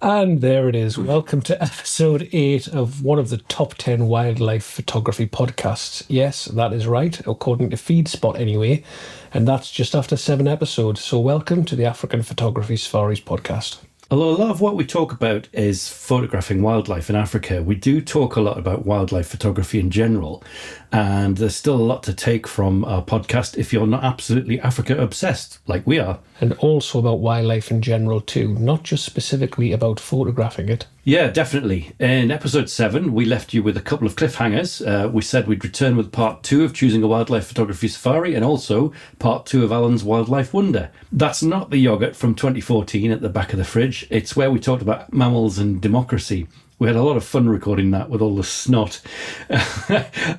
And there it is. Welcome to episode 8 of one of the top 10 wildlife photography podcasts. Yes, that is right, according to FeedSpot anyway. And that's just after 7 episodes. So welcome to the African Photography Safaris podcast. Although a lot of what we talk about is photographing wildlife in Africa, we do talk a lot about wildlife photography in general. And there's still a lot to take from our podcast if you're not absolutely Africa obsessed like we are. And also about wildlife in general too, not just specifically about photographing it. Yeah, definitely. In episode 7, we left you with a couple of cliffhangers. We said we'd return with part 2 of choosing a wildlife photography safari and also part 2 of Alan's wildlife wonder. That's not the yogurt from 2014 at the back of the fridge. It's where we talked about mammals and democracy. We had a lot of fun recording that with all the snot.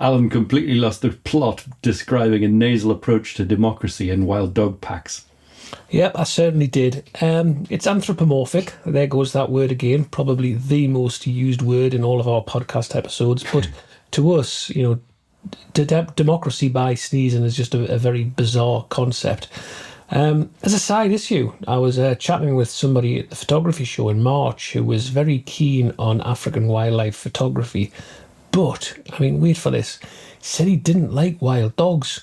Alan completely lost the plot describing a nasal approach to democracy in wild dog packs. Yep, I certainly did. It's anthropomorphic. There goes that word again. Probably the most used word in all of our podcast episodes. But to us, you know, democracy by sneezing is just a very bizarre concept. As a side issue, I was chatting with somebody at the photography show in March who was very keen on African wildlife photography. But, I mean, wait for this, said he didn't like wild dogs.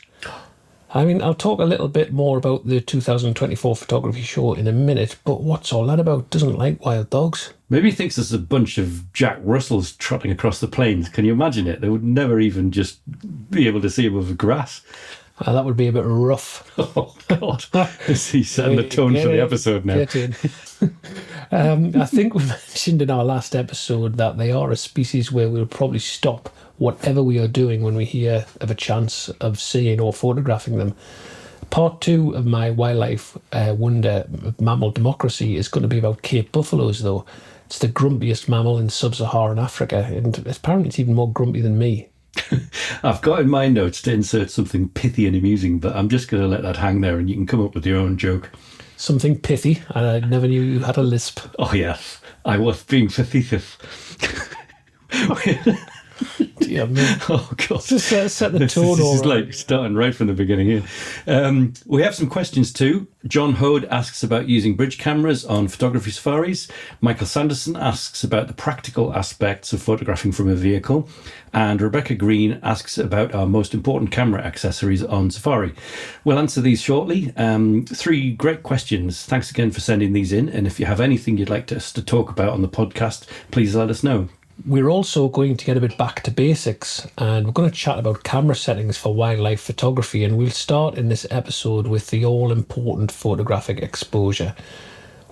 I mean, I'll talk a little bit more about the 2024 photography show in a minute, but what's all that about? Doesn't like wild dogs? Maybe he thinks there's a bunch of Jack Russells trotting across the plains. Can you imagine it? They would never even just be able to see above the grass. That would be a bit rough. Oh, God. He's setting the tone for the episode now. Get in. I think we mentioned in our last episode that they are a species where we'll probably stop whatever we are doing when we hear of a chance of seeing or photographing them. Part 2 of my wildlife wonder, mammal democracy, is going to be about Cape buffaloes, though. It's the grumpiest mammal in sub-Saharan Africa, and apparently it's even more grumpy than me. I've got in my notes to insert something pithy and amusing, but I'm just going to let that hang there and you can come up with your own joke. Something pithy? I never knew you had a lisp. Oh, yes. I was being facetious. Dear me. Oh, God. Just set the tone. This is like starting right from the beginning here. We have some questions too. John Hode asks about using bridge cameras on photography safaris. Michael Sanderson asks about the practical aspects of photographing from a vehicle. And Rebecca Green asks about our most important camera accessories on safari. We'll answer these shortly. 3 great questions. Thanks again for sending these in. And if you have anything you'd like us to talk about on the podcast, please let us know. We're also going to get a bit back to basics, and we're going to chat about camera settings for wildlife photography, and we'll start in this episode with the all-important photographic exposure.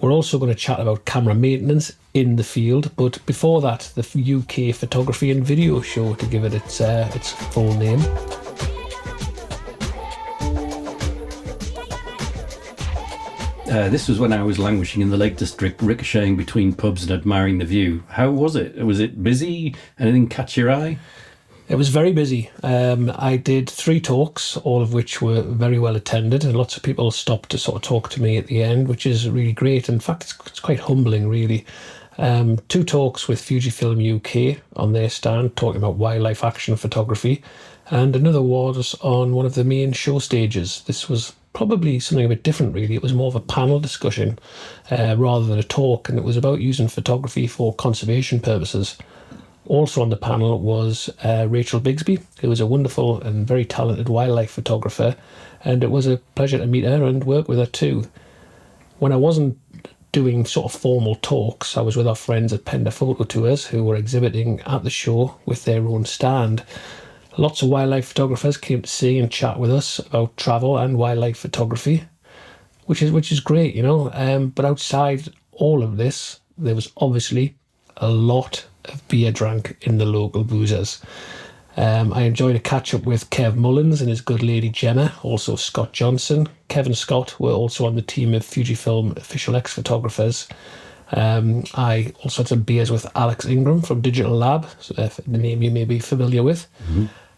We're also going to chat about camera maintenance in the field, but before that, the UK Photography and Video Show, to give it its full name. This was when I was languishing in the Lake District, ricocheting between pubs and admiring the view. How was it? Was it busy? Anything catch your eye? It was very busy. I did 3 talks, all of which were very well attended, and lots of people stopped to sort of talk to me at the end, which is really great. In fact, it's quite humbling, really. 2 talks with Fujifilm UK on their stand, talking about wildlife action photography, and another was on one of the main show stages. This was probably something a bit different, really. It was more of a panel discussion rather than a talk, and it was about using photography for conservation purposes. Also on the panel was Rachel Bigsby, who was a wonderful and very talented wildlife photographer, and it was a pleasure to meet her and work with her too. When I wasn't doing sort of formal talks, I was with our friends at Pender Photo Tours, who were exhibiting at the show with their own stand. Lots of wildlife photographers came to see and chat with us about travel and wildlife photography, which is great, you know. But outside all of this, there was obviously a lot of beer drank in the local boozers. I enjoyed a catch up with Kev Mullins and his good lady Gemma, also Scott Johnson. Kev and Scott were also on the team of Fujifilm official ex-photographers. I also had some beers with Alex Ingram from Digital Lab, so the name you may be familiar with.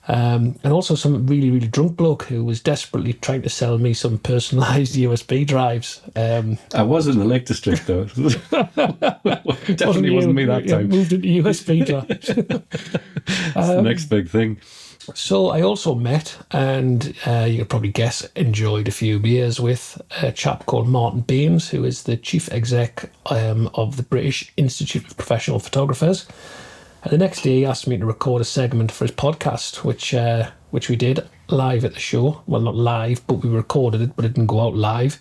And also some really, really drunk bloke who was desperately trying to sell me some personalised USB drives. I was in the Lake District, though. Definitely wasn't me that time. Moved into USB drives. It's the next big thing. So I also met, and you could probably guess, enjoyed a few beers with a chap called Martin Baines, who is the chief exec of the British Institute of Professional Photographers. And the next day he asked me to record a segment for his podcast, which we did live at the show. Well, not live, but we recorded it, but it didn't go out live.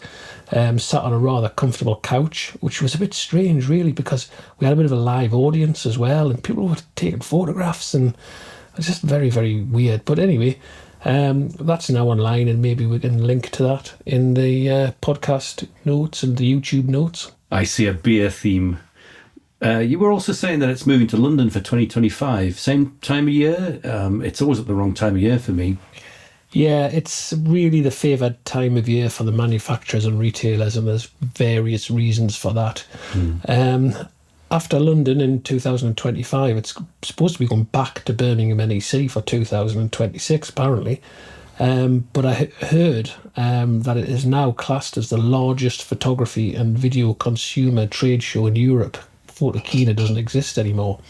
Sat on a rather comfortable couch, which was a bit strange, really, because we had a bit of a live audience as well, and people were taking photographs, and it was just very, very weird. But anyway, that's now online, and maybe we can link to that in the podcast notes and the YouTube notes. I see a beer theme. You were also saying that it's moving to London for 2025. Same time of year? It's always at the wrong time of year for me. Yeah, it's really the favoured time of year for the manufacturers and retailers, and there's various reasons for that. After London in 2025, it's supposed to be going back to Birmingham NEC for 2026, apparently. But I heard that it is now classed as the largest photography and video consumer trade show in Europe. Photokina doesn't exist anymore.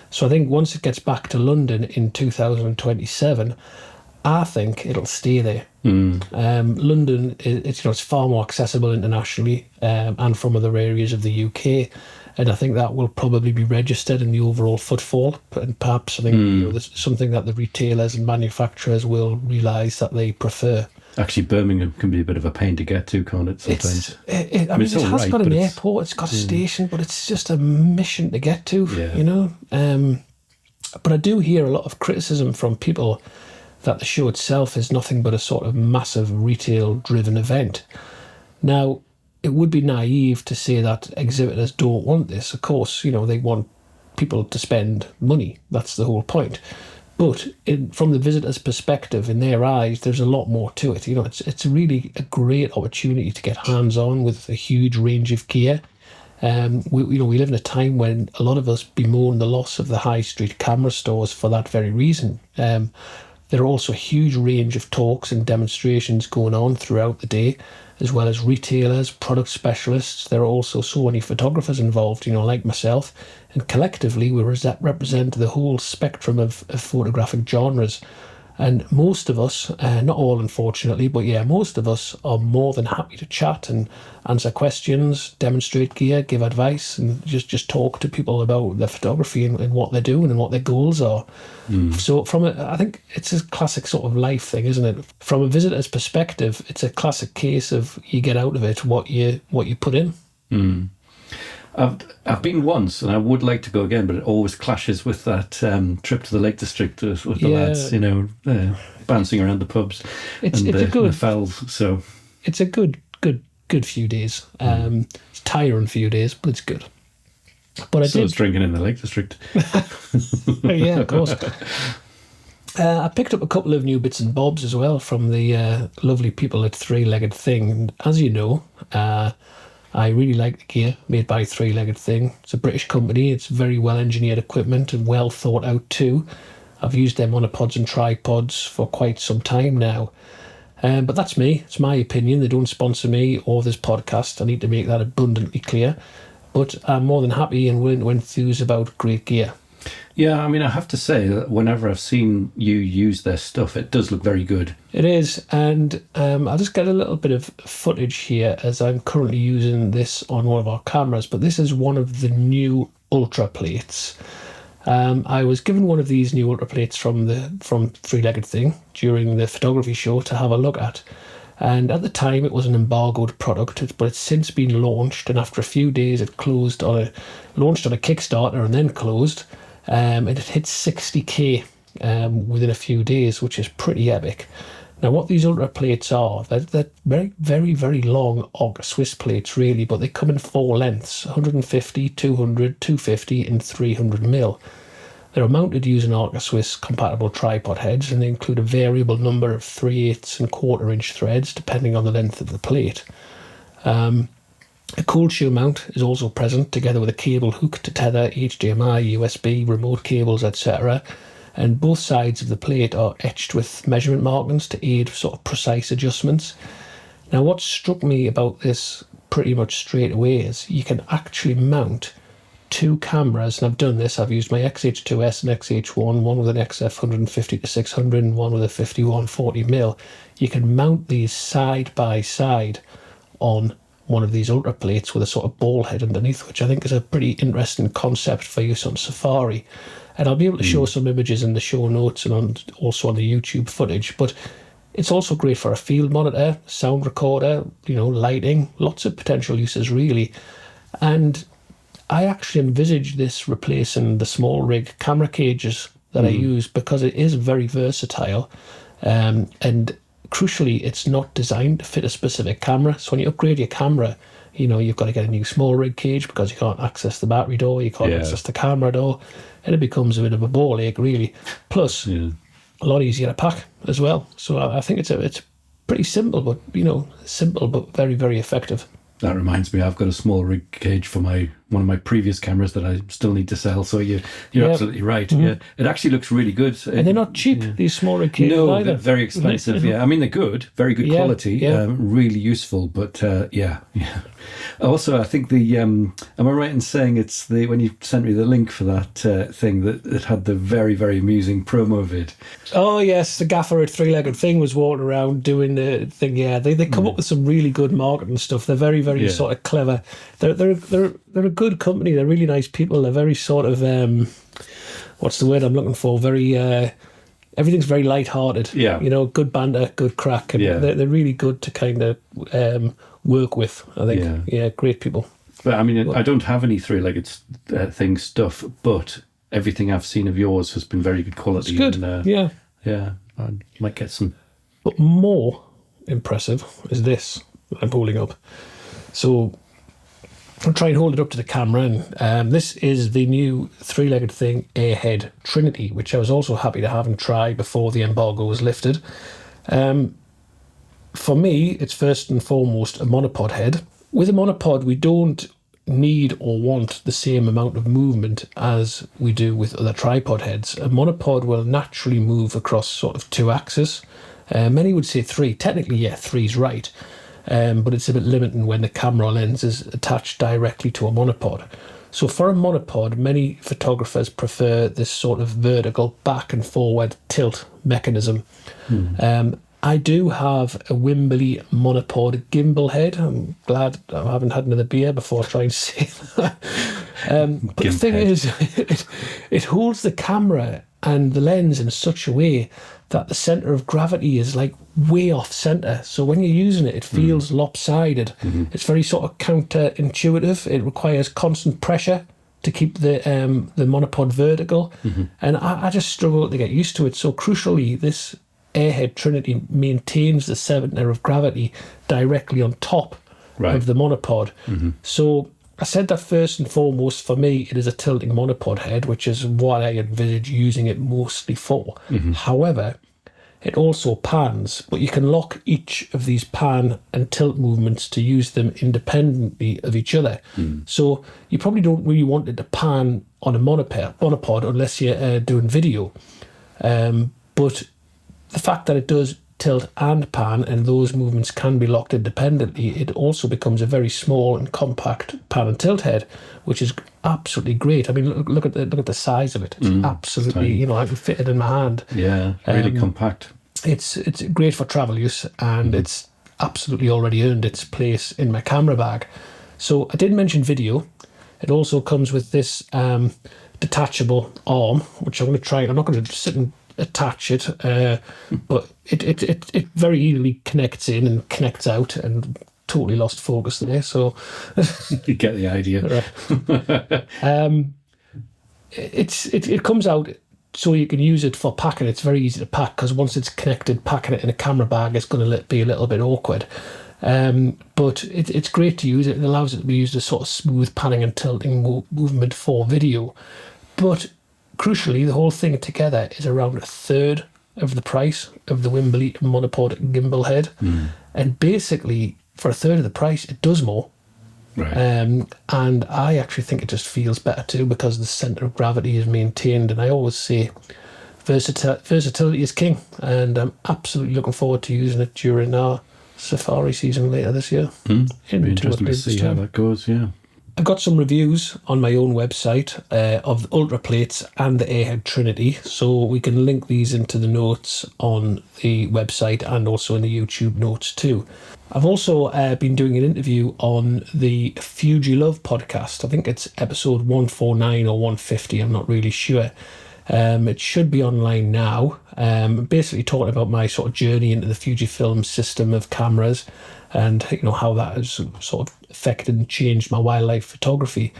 So I think once it gets back to London in 2027, I think it'll stay there. London, it's far more accessible internationally and from other areas of the UK. And I think that will probably be registered in the overall footfall. And perhaps I think there's something that the retailers and manufacturers will realise that they prefer. Actually, Birmingham can be a bit of a pain to get to, can't it, sometimes? It has got an airport, it's got a station, but it's just a mission to get to, you know? But I do hear a lot of criticism from people that the show itself is nothing but a sort of massive retail-driven event. Now, it would be naive to say that exhibitors don't want this. Of course, they want people to spend money. That's the whole point. But from the visitor's perspective, in their eyes, there's a lot more to it. It's really a great opportunity to get hands-on with a huge range of gear. We live in a time when a lot of us bemoan the loss of the high street camera stores for that very reason. There are also a huge range of talks and demonstrations going on throughout the day, as well as retailers, product specialists. There are also so many photographers involved, like myself, and collectively we represent the whole spectrum of photographic genres. And most of us, not all unfortunately, but yeah, most of us are more than happy to chat and answer questions, demonstrate gear, give advice, and just talk to people about their photography and what they're doing and what their goals are. So I think it's a classic sort of life thing, isn't it? From a visitor's perspective, it's a classic case of you get out of it what you put in. I've been once, and I would like to go again, but it always clashes with that trip to the Lake District with the lads, bouncing around the pubs the fells. So it's a good few days. It's tiring few days, but it's good. But I was drinking in the Lake District. Yeah, of course. I picked up a couple of new bits and bobs as well from the lovely people at Three-Legged Thing. And as you know, I really like the gear made by Three-Legged Thing. It's a British company. It's very well-engineered equipment and well thought out too. I've used their monopods and tripods for quite some time now. But that's me. It's my opinion. They don't sponsor me or this podcast. I need to make that abundantly clear. But I'm more than happy and willing to enthuse about great gear. Yeah, I mean, I have to say that whenever I've seen you use their stuff, it does look very good. It is, and I'll just get a little bit of footage here as I'm currently using this on one of our cameras, but this is one of the new Ultra plates. I was given one of these new Ultra plates from Three-Legged Thing during the photography show to have a look at. And at the time, it was an embargoed product, but it's since been launched, and after a few days, it launched on a Kickstarter and then closed. And it hit 60k within a few days, which is pretty epic. Now, what these Ultra plates are, they're very, very, very long ARC Swiss plates, really, but they come in 4 lengths: 150, 200, 250, and 300mm. They're mounted using ARC Swiss compatible tripod heads, and they include a variable number of 3/8 and 1/4 inch threads, depending on the length of the plate. A cold shoe mount is also present, together with a cable hook to tether HDMI, USB, remote cables, etc. And both sides of the plate are etched with measurement markings to aid sort of precise adjustments. Now, what struck me about this pretty much straight away is you can actually mount two cameras, and I've done this. I've used my XH2S and XH1, one with an XF 150 to 600 and one with a 51 40mm. You can mount these side by side on one of these ultra plates with a sort of ball head underneath, which I think is a pretty interesting concept for use on Safari. And I'll be able to show some images in the show notes and also on the YouTube footage. But it's also great for a field monitor, sound recorder, lighting, lots of potential uses really. And I actually envisage this replacing the small rig camera cages that I use, because it is very versatile. And crucially, it's not designed to fit a specific camera. So when you upgrade your camera, you've got to get a new small rig cage because you can't access the battery door, you can't access the camera door, and it becomes a bit of a ball ache, really. Plus, a lot easier to pack as well. So I think it's pretty simple, but very, very effective. That reminds me, I've got a small rig cage for one of my previous cameras that I still need to sell. So you're absolutely right. Mm-hmm. Yeah, it actually looks really good. And they're not cheap, these small rig cages either. They're very expensive. Yeah, I mean they're good, very good quality, really useful. But yeah. Also, I think am I right in saying it's when you sent me the link for that thing that it had the very, very amusing promo vid? Oh yes, the gaffer at Three-Legged Thing was walking around doing the thing. Yeah, they come up with some really good marketing stuff. They're very, very sort of clever. They're a good company. They're really nice people. They're very sort of what's the word I'm looking for? Very everything's very light-hearted. Yeah, good banter, good crack, and they're really good to kind of work with. I think. Yeah, great people. But I mean, I don't have any Three-Legged Thing stuff, but everything I've seen of yours has been very good quality. It's good. And, yeah, I might get some. But more impressive is this that I'm holding up. So I'll try and hold it up to the camera. And this is the new Three-Legged Thing Airhed Trinity, which I was also happy to have and try before the embargo was lifted. For me, it's first and foremost a monopod head. With a monopod, we don't need or want the same amount of movement as we do with other tripod heads. A monopod will naturally move across sort of two axes. Many would say three. Technically, three's right. But it's a bit limiting when the camera lens is attached directly to a monopod. So for a monopod, many photographers prefer this sort of vertical back and forward tilt mechanism. I do have a Wimberley monopod gimbal head. I'm glad I haven't had another beer before I try and say that. But the thing is, it holds the camera and the lens in such a way that the centre of gravity is like way off centre. So when you're using it, it feels lopsided. It's very sort of counterintuitive. It requires constant pressure to keep the monopod vertical. And I just struggle to get used to it. So crucially, this Airhed Trinity maintains the centre of gravity directly on top of the monopod. So I said that first and foremost, for me, it is a tilting monopod head, which is what I envisage using it mostly for. However, it also pans, but you can lock each of these pan and tilt movements to use them independently of each other. So you probably don't really want it to pan on a monopod unless you're doing video. But the fact that it does tilt and pan, and those movements can be locked independently, it also becomes a very small and compact pan and tilt head, which is absolutely great. I mean, look at the size of it. It's absolutely, I can fit it in my hand. Yeah, really compact. It's great for travel use, and it's absolutely already earned its place in my camera bag. So I did mention video. It also comes with this detachable arm, which I'm going to try. I'm not going to sit and attach it, but it very easily connects in and connects out, and totally lost focus there. So you get the idea. It comes out so you can use it for packing. It's very easy to pack because once it's connected, packing it in a camera bag is going to be a little bit awkward. But it's great to use. It allows it to be used as sort of smooth panning and tilting movement for video. But crucially, the whole thing together is around a third of the price of the Wimberley monopod gimbal head. And basically, for a third of the price, it does more. Right. And I actually think it just feels better too because the centre of gravity is maintained. And I always say versatility is king, and I'm absolutely looking forward to using it during our safari season later this year. Be interesting to see how that goes, yeah. I've got some reviews on my own website of the Ultra Plates and the Airhed Trinity, so we can link these into the notes on the website and also in the YouTube notes too. I've also been doing an interview on the Fuji Love podcast. I think it's episode 149 or 150, I'm not really sure. It should be online now. Basically talking about my sort of journey into the Fujifilm system of cameras and how that has sort of affected and changed my wildlife photography.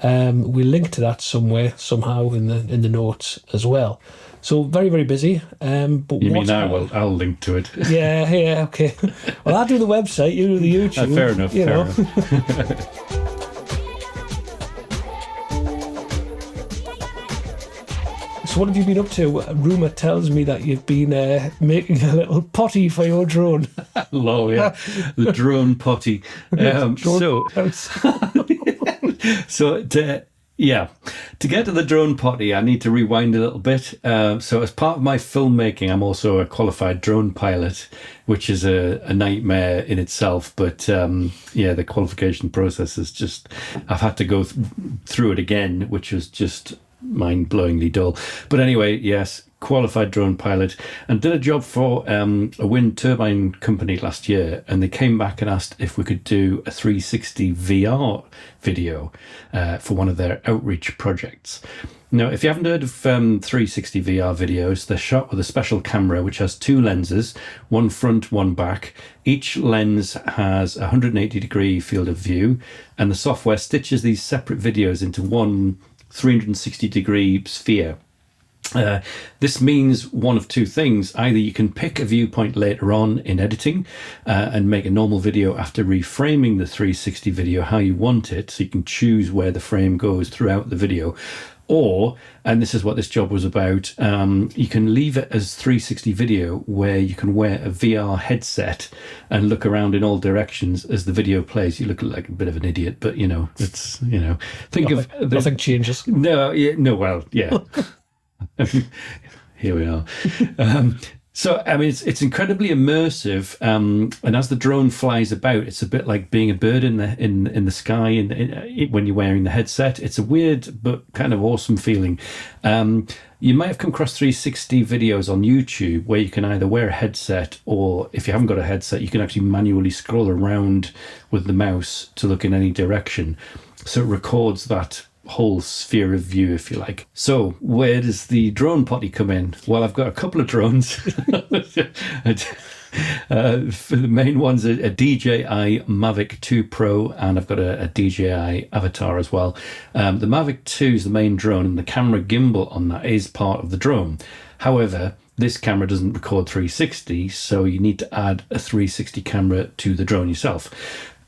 We'll link to that somewhere, somehow in the notes as well. So very, very busy. But you mean I'll link to it? Yeah, okay. Well, I'll do the website, you do the YouTube. Fair enough. Enough. So what have you been up to? A rumour tells me that you've been making a little potty for your drone. Lol, yeah. The drone potty. To get to the drone potty, I need to rewind a little bit. So as part of my filmmaking, I'm also a qualified drone pilot, which is a nightmare in itself. But the qualification process is just, I've had to go through it again, which was just mind-blowingly dull. But anyway, yes, qualified drone pilot, and did a job for a wind turbine company last year, and they came back and asked if we could do a 360 VR video for one of their outreach projects. Now, if you haven't heard of 360 VR videos, they're shot with a special camera which has two lenses, one front, one back. Each lens has a 180-degree field of view, and the software stitches these separate videos into one 360-degree sphere. This means one of two things. Either you can pick a viewpoint later on in editing and make a normal video after reframing the 360 video how you want it, so you can choose where the frame goes throughout the video. Or, and this is what this job was about, you can leave it as 360 video where you can wear a VR headset and look around in all directions as the video plays. You look like a bit of an idiot, but it's, nothing changes. No, yeah. Here we are. So, I mean, it's incredibly immersive, and as the drone flies about, it's a bit like being a bird in the sky. When you're wearing the headset, it's a weird but kind of awesome feeling. You might have come across 360 videos on YouTube where you can either wear a headset, or if you haven't got a headset, you can actually manually scroll around with the mouse to look in any direction. So it records that whole sphere of view, if you like. So where does the drone potty come in? Well, I've got a couple of drones. For the main one's a DJI Mavic 2 Pro, and I've got a DJI Avatar as well. The Mavic 2 is the main drone, and the camera gimbal on that is part of the drone. However, this camera doesn't record 360, so you need to add a 360 camera to the drone yourself.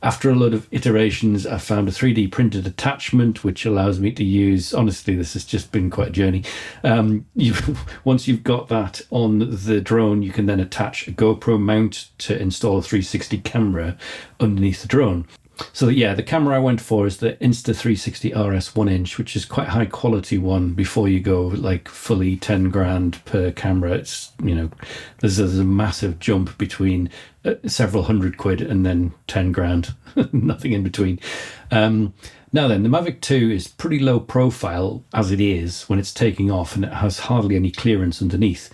After a lot of iterations, I found a 3D printed attachment, which allows me to use, honestly, this has just been quite a journey. Once you've got that on the drone, you can then attach a GoPro mount to install a 360 camera underneath the drone. So yeah, the camera I went for is the Insta360 RS 1-inch, which is quite a high quality one before you go like fully 10 grand per camera. It's, there's a massive jump between several hundred quid and then 10 grand, nothing in between. Now then, the Mavic 2 is pretty low profile as it is when it's taking off, and it has hardly any clearance underneath.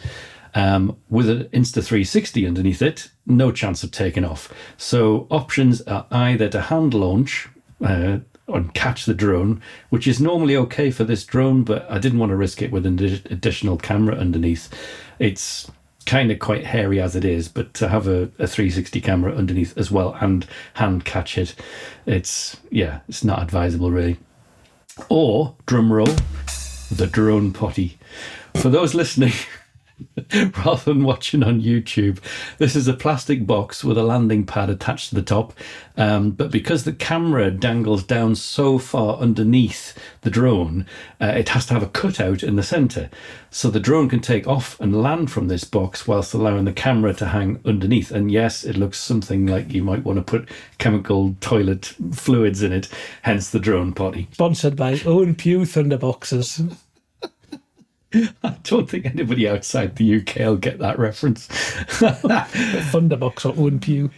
With an Insta360 underneath it, no chance of taking off. So options are either to hand launch and catch the drone, which is normally okay for this drone, but I didn't want to risk it with an additional camera underneath. It's kind of quite hairy as it is, but to have a 360 camera underneath as well and hand catch it, it's not advisable really. Or, drum roll, the drone potty. For those listening rather than watching on YouTube. This is a plastic box with a landing pad attached to the top. But because the camera dangles down so far underneath the drone, it has to have a cutout in the center. So the drone can take off and land from this box whilst allowing the camera to hang underneath. And yes, it looks something like you might want to put chemical toilet fluids in it, hence the drone Potty. Sponsored by Owen Pugh Thunderboxes. I don't think anybody outside the UK will get that reference. Thunderbox or Owen Pugh.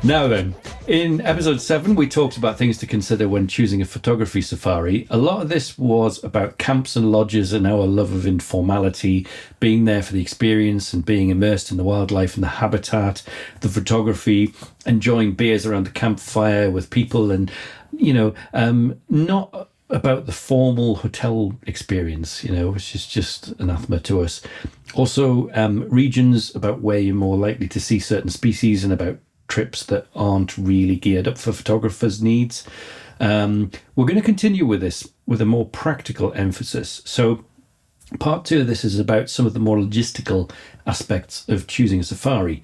Now then, in episode 7, we talked about things to consider when choosing a photography safari. A lot of this was about camps and lodges and our love of informality, being there for the experience and being immersed in the wildlife and the habitat, the photography, enjoying beers around the campfire with people, and, not about the formal hotel experience, which is just anathema to us. Also, regions about where you're more likely to see certain species, and about trips that aren't really geared up for photographers' needs. We're going to continue with this with a more practical emphasis. So part 2 of this is about some of the more logistical aspects of choosing a safari.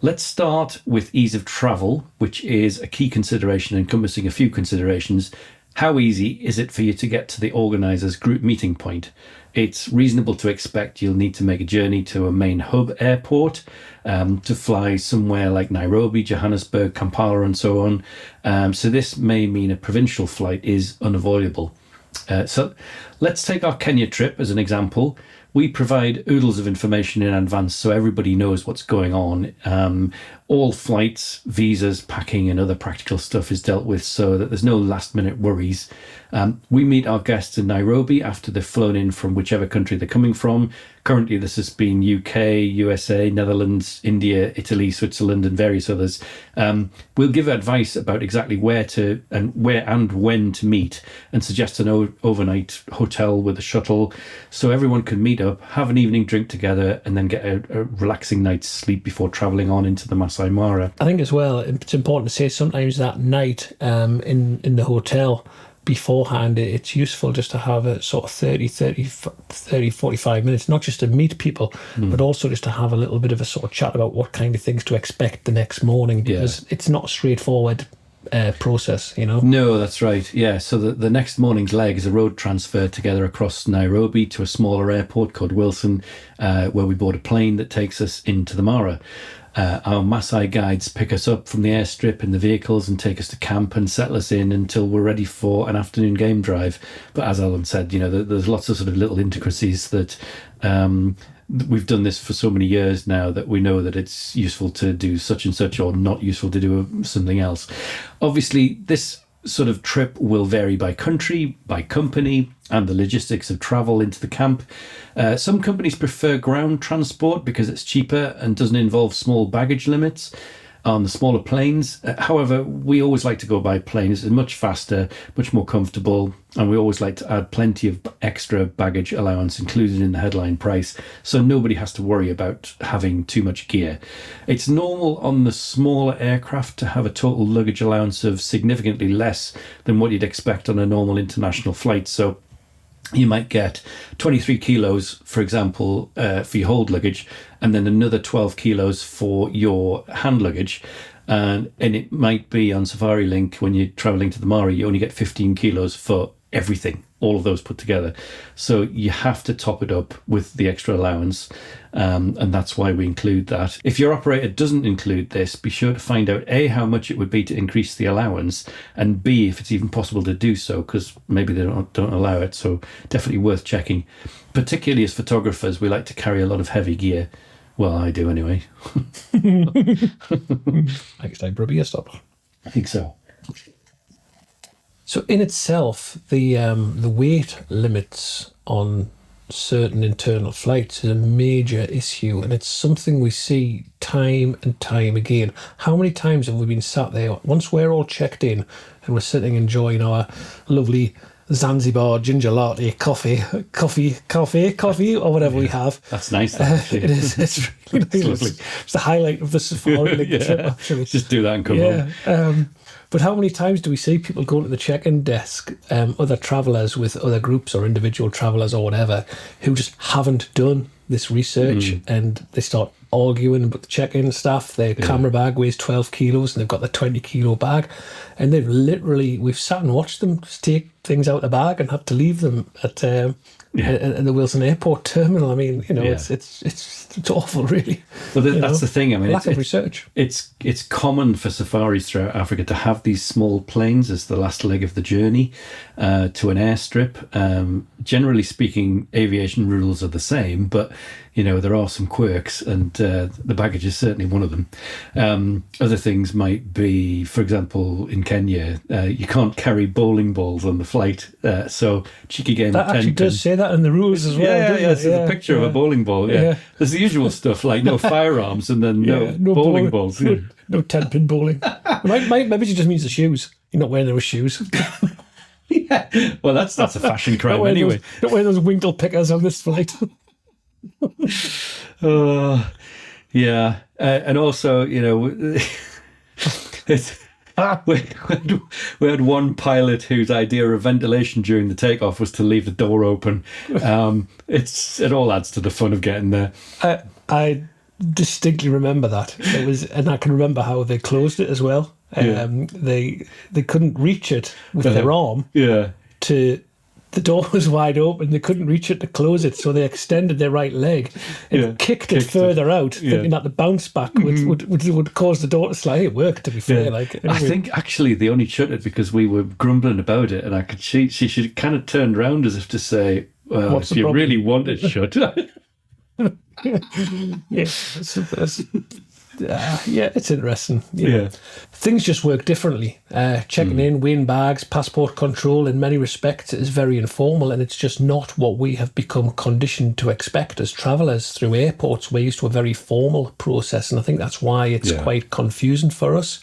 Let's start with ease of travel, which is a key consideration encompassing a few considerations. How easy is it for you to get to the organiser's group meeting point? It's reasonable to expect you'll need to make a journey to a main hub airport, to fly somewhere like Nairobi, Johannesburg, Kampala, and so on. So this may mean a provincial flight is unavoidable. So let's take our Kenya trip as an example. We provide oodles of information in advance so everybody knows what's going on. All flights, visas, packing and other practical stuff is dealt with so that there's no last minute worries. We meet our guests in Nairobi after they've flown in from whichever country they're coming from. Currently, this has been UK, USA, Netherlands, India, Italy, Switzerland, and various others. We'll give advice about exactly where and when to meet, and suggest an overnight hotel with a shuttle, so everyone can meet up, have an evening drink together, and then get a relaxing night's sleep before travelling on into the Masai Mara. I think as well, it's important to say sometimes that night in the hotel beforehand, it's useful just to have a sort of 30, 45 minutes, not just to meet people, but also just to have a little bit of a sort of chat about what kind of things to expect the next morning, because it's not a straightforward process, No, that's right. Yeah, so the next morning's leg is a road transfer together across Nairobi to a smaller airport called Wilson, where we board a plane that takes us into the Mara. Our Maasai guides pick us up from the airstrip in the vehicles and take us to camp and settle us in until we're ready for an afternoon game drive. But as Alan said, there's lots of sort of little intricacies that we've done this for so many years now that we know that it's useful to do such and such, or not useful to do something else. Obviously, this sort of trip will vary by country, by company, and the logistics of travel into the camp. Some companies prefer ground transport because it's cheaper and doesn't involve small baggage limits on the smaller planes. However, we always like to go by plane. It's much faster, much more comfortable, and we always like to add plenty of extra baggage allowance included in the headline price, so nobody has to worry about having too much gear. It's normal on the smaller aircraft to have a total luggage allowance of significantly less than what you'd expect on a normal international flight. So you might get 23 kilos, for example, for your hold luggage, and then another 12 kilos for your hand luggage. And it might be on Safari Link, when you're traveling to the Mara, you only get 15 kilos for everything, all of those put together. So you have to top it up with the extra allowance. And that's why we include that. If your operator doesn't include this, be sure to find out A, how much it would be to increase the allowance, and B, if it's even possible to do so, because maybe they don't allow it. So definitely worth checking. Particularly as photographers, we like to carry a lot of heavy gear. Well, I do anyway. Next time, probably a stop. I think so. So in itself, the weight limits on certain internal flights is a major issue, and it's something we see time and time again. How many times have we been sat there once we're all checked in and we're sitting enjoying our lovely Zanzibar ginger latte coffee, or whatever we have. That's nice. Actually. It is. It's really nice. Lovely. It's the highlight of the safari trip, actually. Just do that and come home. But how many times do we see people going to the check-in desk, other travellers with other groups or individual travellers or whatever, who just haven't done this research, and they start arguing about the check-in staff. Their camera bag weighs 12 kilos and they've got the 20-kilo bag, and we've sat and watched them just take things out of the bag and had to leave them at the Wilson Airport terminal. I mean, it's awful, really. But that's the thing. I mean, lack of research. It's common for safaris throughout Africa to have these small planes as the last leg of the journey to an airstrip. Generally speaking, aviation rules are the same, but there are some quirks, and the baggage is certainly one of them. Other things might be, for example, in Kenya, you can't carry bowling balls on the flight. So cheeky game that of 10 actually does say that in the rules as well. Yeah. So the picture of a bowling ball. Yeah. There's the usual stuff like no firearms and then no bowling balls. Yeah. No 10-pin bowling. Maybe she just means the shoes. You're not wearing those shoes. Yeah. Well, that's a fashion crime anyway. Don't wear those Winkle pickers on this flight. And also, we had one pilot whose idea of ventilation during the takeoff was to leave the door open. It all adds to the fun of getting there. I distinctly remember that. And I can remember how they closed it as well. They couldn't reach it with their arm. The door was wide open. They couldn't reach it to close it, so they extended their right leg and kicked it further out, thinking that the bounce back would cause the door to slide. It worked, to be fair. Anyway. I think actually they only shut it because we were grumbling about it, and I could see she kind of turned around as if to say, "Well, if you really want it shut." It's interesting. Things just work differently. Checking in, weighing bags, passport control, in many respects, is very informal, and it's just not what we have become conditioned to expect as travellers through airports. We're used to a very formal process, and I think that's why it's quite confusing for us.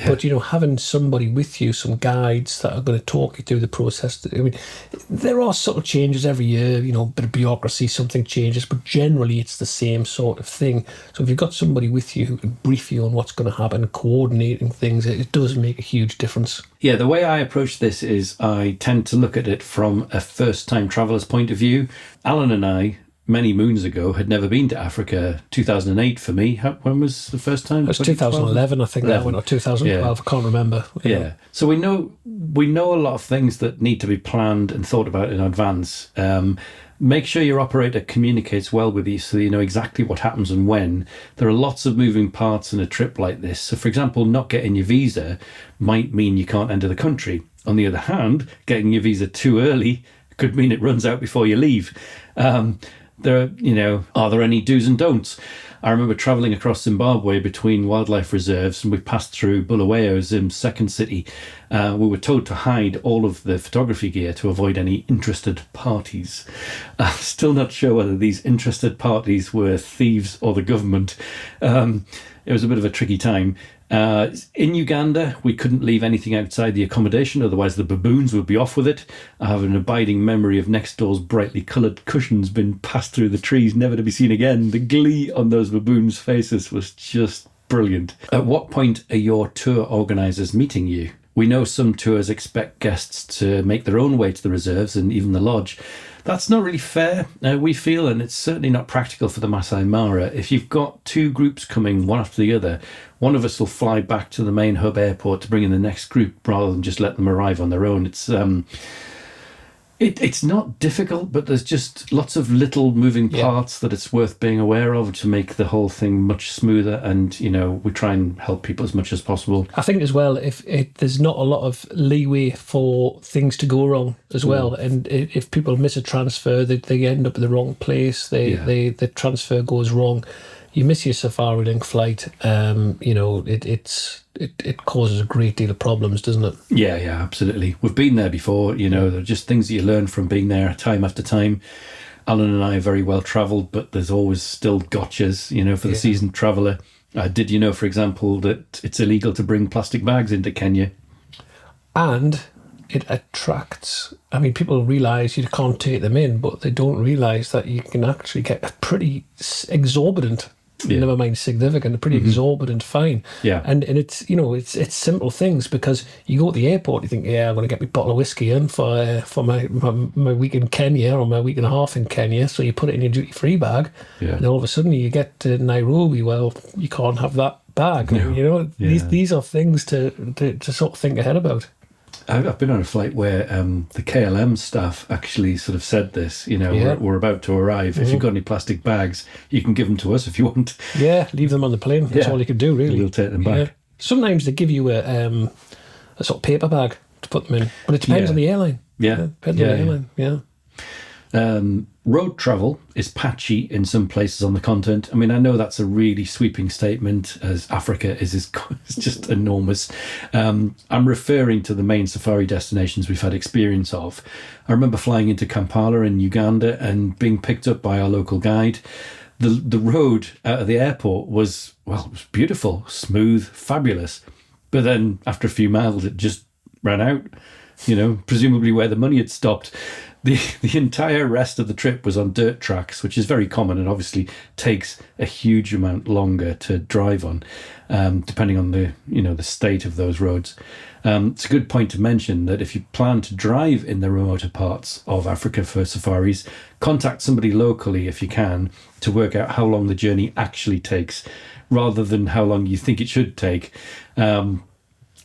But having somebody with you, some guides that are going to talk you through the process. I mean, there are subtle changes every year. A bit of bureaucracy, something changes, but generally it's the same sort of thing. So if you've got somebody with you who can brief you on what's going to happen, coordinating things, it does make a huge difference. Yeah, the way I approach this is I tend to look at it from a first-time traveller's point of view. Alan and I, many moons ago, had never been to Africa. 2008 for me. When was the first time? It was 2011, I think. That went, or 2012. I can't remember. So we know a lot of things that need to be planned and thought about in advance. Make sure your operator communicates well with you so you know exactly what happens and when. There are lots of moving parts in a trip like this. So, for example, not getting your visa might mean you can't enter the country. On the other hand, getting your visa too early could mean it runs out before you leave. Are there any do's and don'ts? I remember travelling across Zimbabwe between wildlife reserves, and we passed through Bulawayo, Zim's second city. We were told to hide all of the photography gear to avoid any interested parties. I'm still not sure whether these interested parties were thieves or the government. It was a bit of a tricky time. In Uganda, we couldn't leave anything outside the accommodation, otherwise the baboons would be off with it. I have an abiding memory of next door's brightly coloured cushions being passed through the trees, never to be seen again. The glee on those baboons' faces was just brilliant. At what point are your tour organisers meeting you? We know some tours expect guests to make their own way to the reserves and even the lodge. That's not really fair, we feel, and it's certainly not practical for the Masai Mara. If you've got two groups coming one after the other, one of us will fly back to the main hub airport to bring in the next group rather than just let them arrive on their own. It's not difficult, but there's just lots of little moving parts that it's worth being aware of to make the whole thing much smoother. And, we try and help people as much as possible. I think as well, if there's not a lot of leeway for things to go wrong as well. And if people miss a transfer, they end up at the wrong place. The transfer goes wrong. You miss your Safari Link flight. It causes a great deal of problems, doesn't it? Yeah, absolutely. We've been there before. There are just things that you learn from being there time after time. Alan and I are very well travelled, but there's always still gotchas, for the seasoned traveller. Did you know, for example, that it's illegal to bring plastic bags into Kenya? And it attracts. I mean, people realise you can't take them in, but they don't realise that you can actually get a pretty exorbitant, never mind significant, a pretty exorbitant fine. Yeah. And it's, it's simple things, because you go to the airport, you think, I'm going to get my bottle of whiskey in for my week in Kenya, or my week and a half in Kenya. So you put it in your duty free bag, and all of a sudden you get to Nairobi. Well, you can't have that bag. No. These are things to sort of think ahead about. I've been on a flight where the KLM staff actually sort of said this, we're about to arrive. If you've got any plastic bags, you can give them to us if you want. Yeah, leave them on the plane. That's all you can do, really. We'll take them back. Yeah. Sometimes they give you a sort of paper bag to put them in, but it depends on the airline. Yeah. Depends on the airline, Road travel is patchy in some places on the continent. I mean, I know that's a really sweeping statement, as Africa is just enormous. I'm referring to the main safari destinations we've had experience of. I remember flying into Kampala in Uganda and being picked up by our local guide. The road out of the airport was beautiful, smooth, fabulous. But then after a few miles, it just ran out, presumably where the money had stopped. The entire rest of the trip was on dirt tracks, which is very common and obviously takes a huge amount longer to drive on, depending on the state of those roads. It's a good point to mention that if you plan to drive in the remoter parts of Africa for safaris, contact somebody locally if you can to work out how long the journey actually takes, rather than how long you think it should take.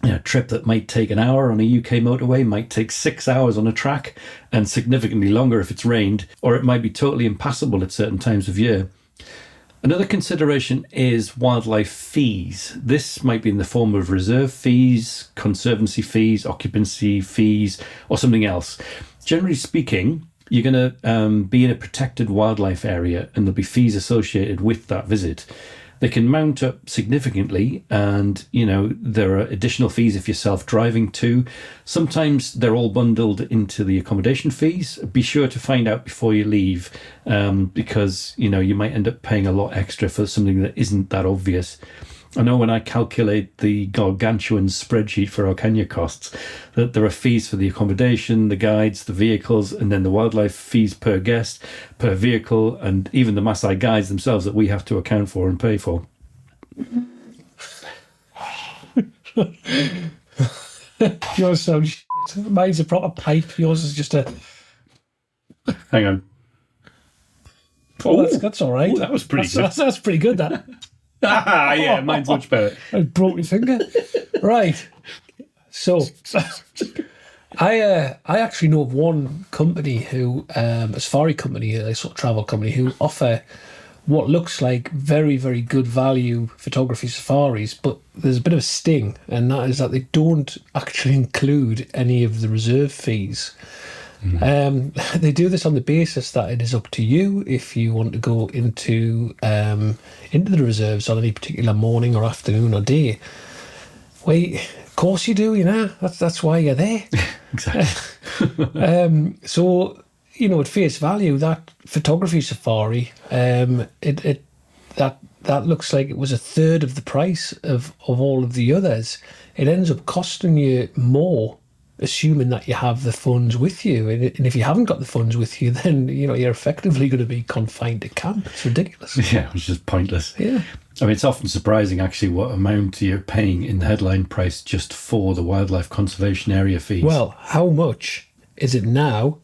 A trip that might take an hour on a UK motorway might take 6 hours on a track, and significantly longer if it's rained, or it might be totally impassable at certain times of year. Another consideration is wildlife fees. This might be in the form of reserve fees, conservancy fees, occupancy fees, or something else. Generally speaking, you're going to be in a protected wildlife area, and there'll be fees associated with that visit. They can mount up significantly, and there are additional fees if you're self-driving too. Sometimes they're all bundled into the accommodation fees. Be sure to find out before you leave, because you might end up paying a lot extra for something that isn't that obvious. I know when I calculate the gargantuan spreadsheet for our Kenya costs, that there are fees for the accommodation, the guides, the vehicles, and then the wildlife fees per guest, per vehicle, and even the Maasai guides themselves that we have to account for and pay for. Yours sounds shit. Mine's a proper pipe. Yours is just a... Hang on. Oh, that's all right. Ooh, that was pretty good. That's pretty good, that. Yeah, mine's much better. I broke my finger. Right. So, I actually know of one company who, a safari company, a sort of travel company, who offer what looks like very, very good value photography safaris, but there's a bit of a sting, and that is that they don't actually include any of the reserve fees. They do this on the basis that it is up to you if you want to go into the reserves on any particular morning or afternoon or day. Well, of course you do. That's why you're there. Exactly. So at face value, that photography safari, that looks like it was a third of the price of all of the others. It ends up costing you more, assuming that you have the funds with you, and if you haven't got the funds with you, then you're effectively going to be confined to camp. It's ridiculous. Yeah, it's just pointless. Yeah, I mean, it's often surprising actually what amount you're paying in the headline price just for the wildlife conservation area fees. Well, how much is it now?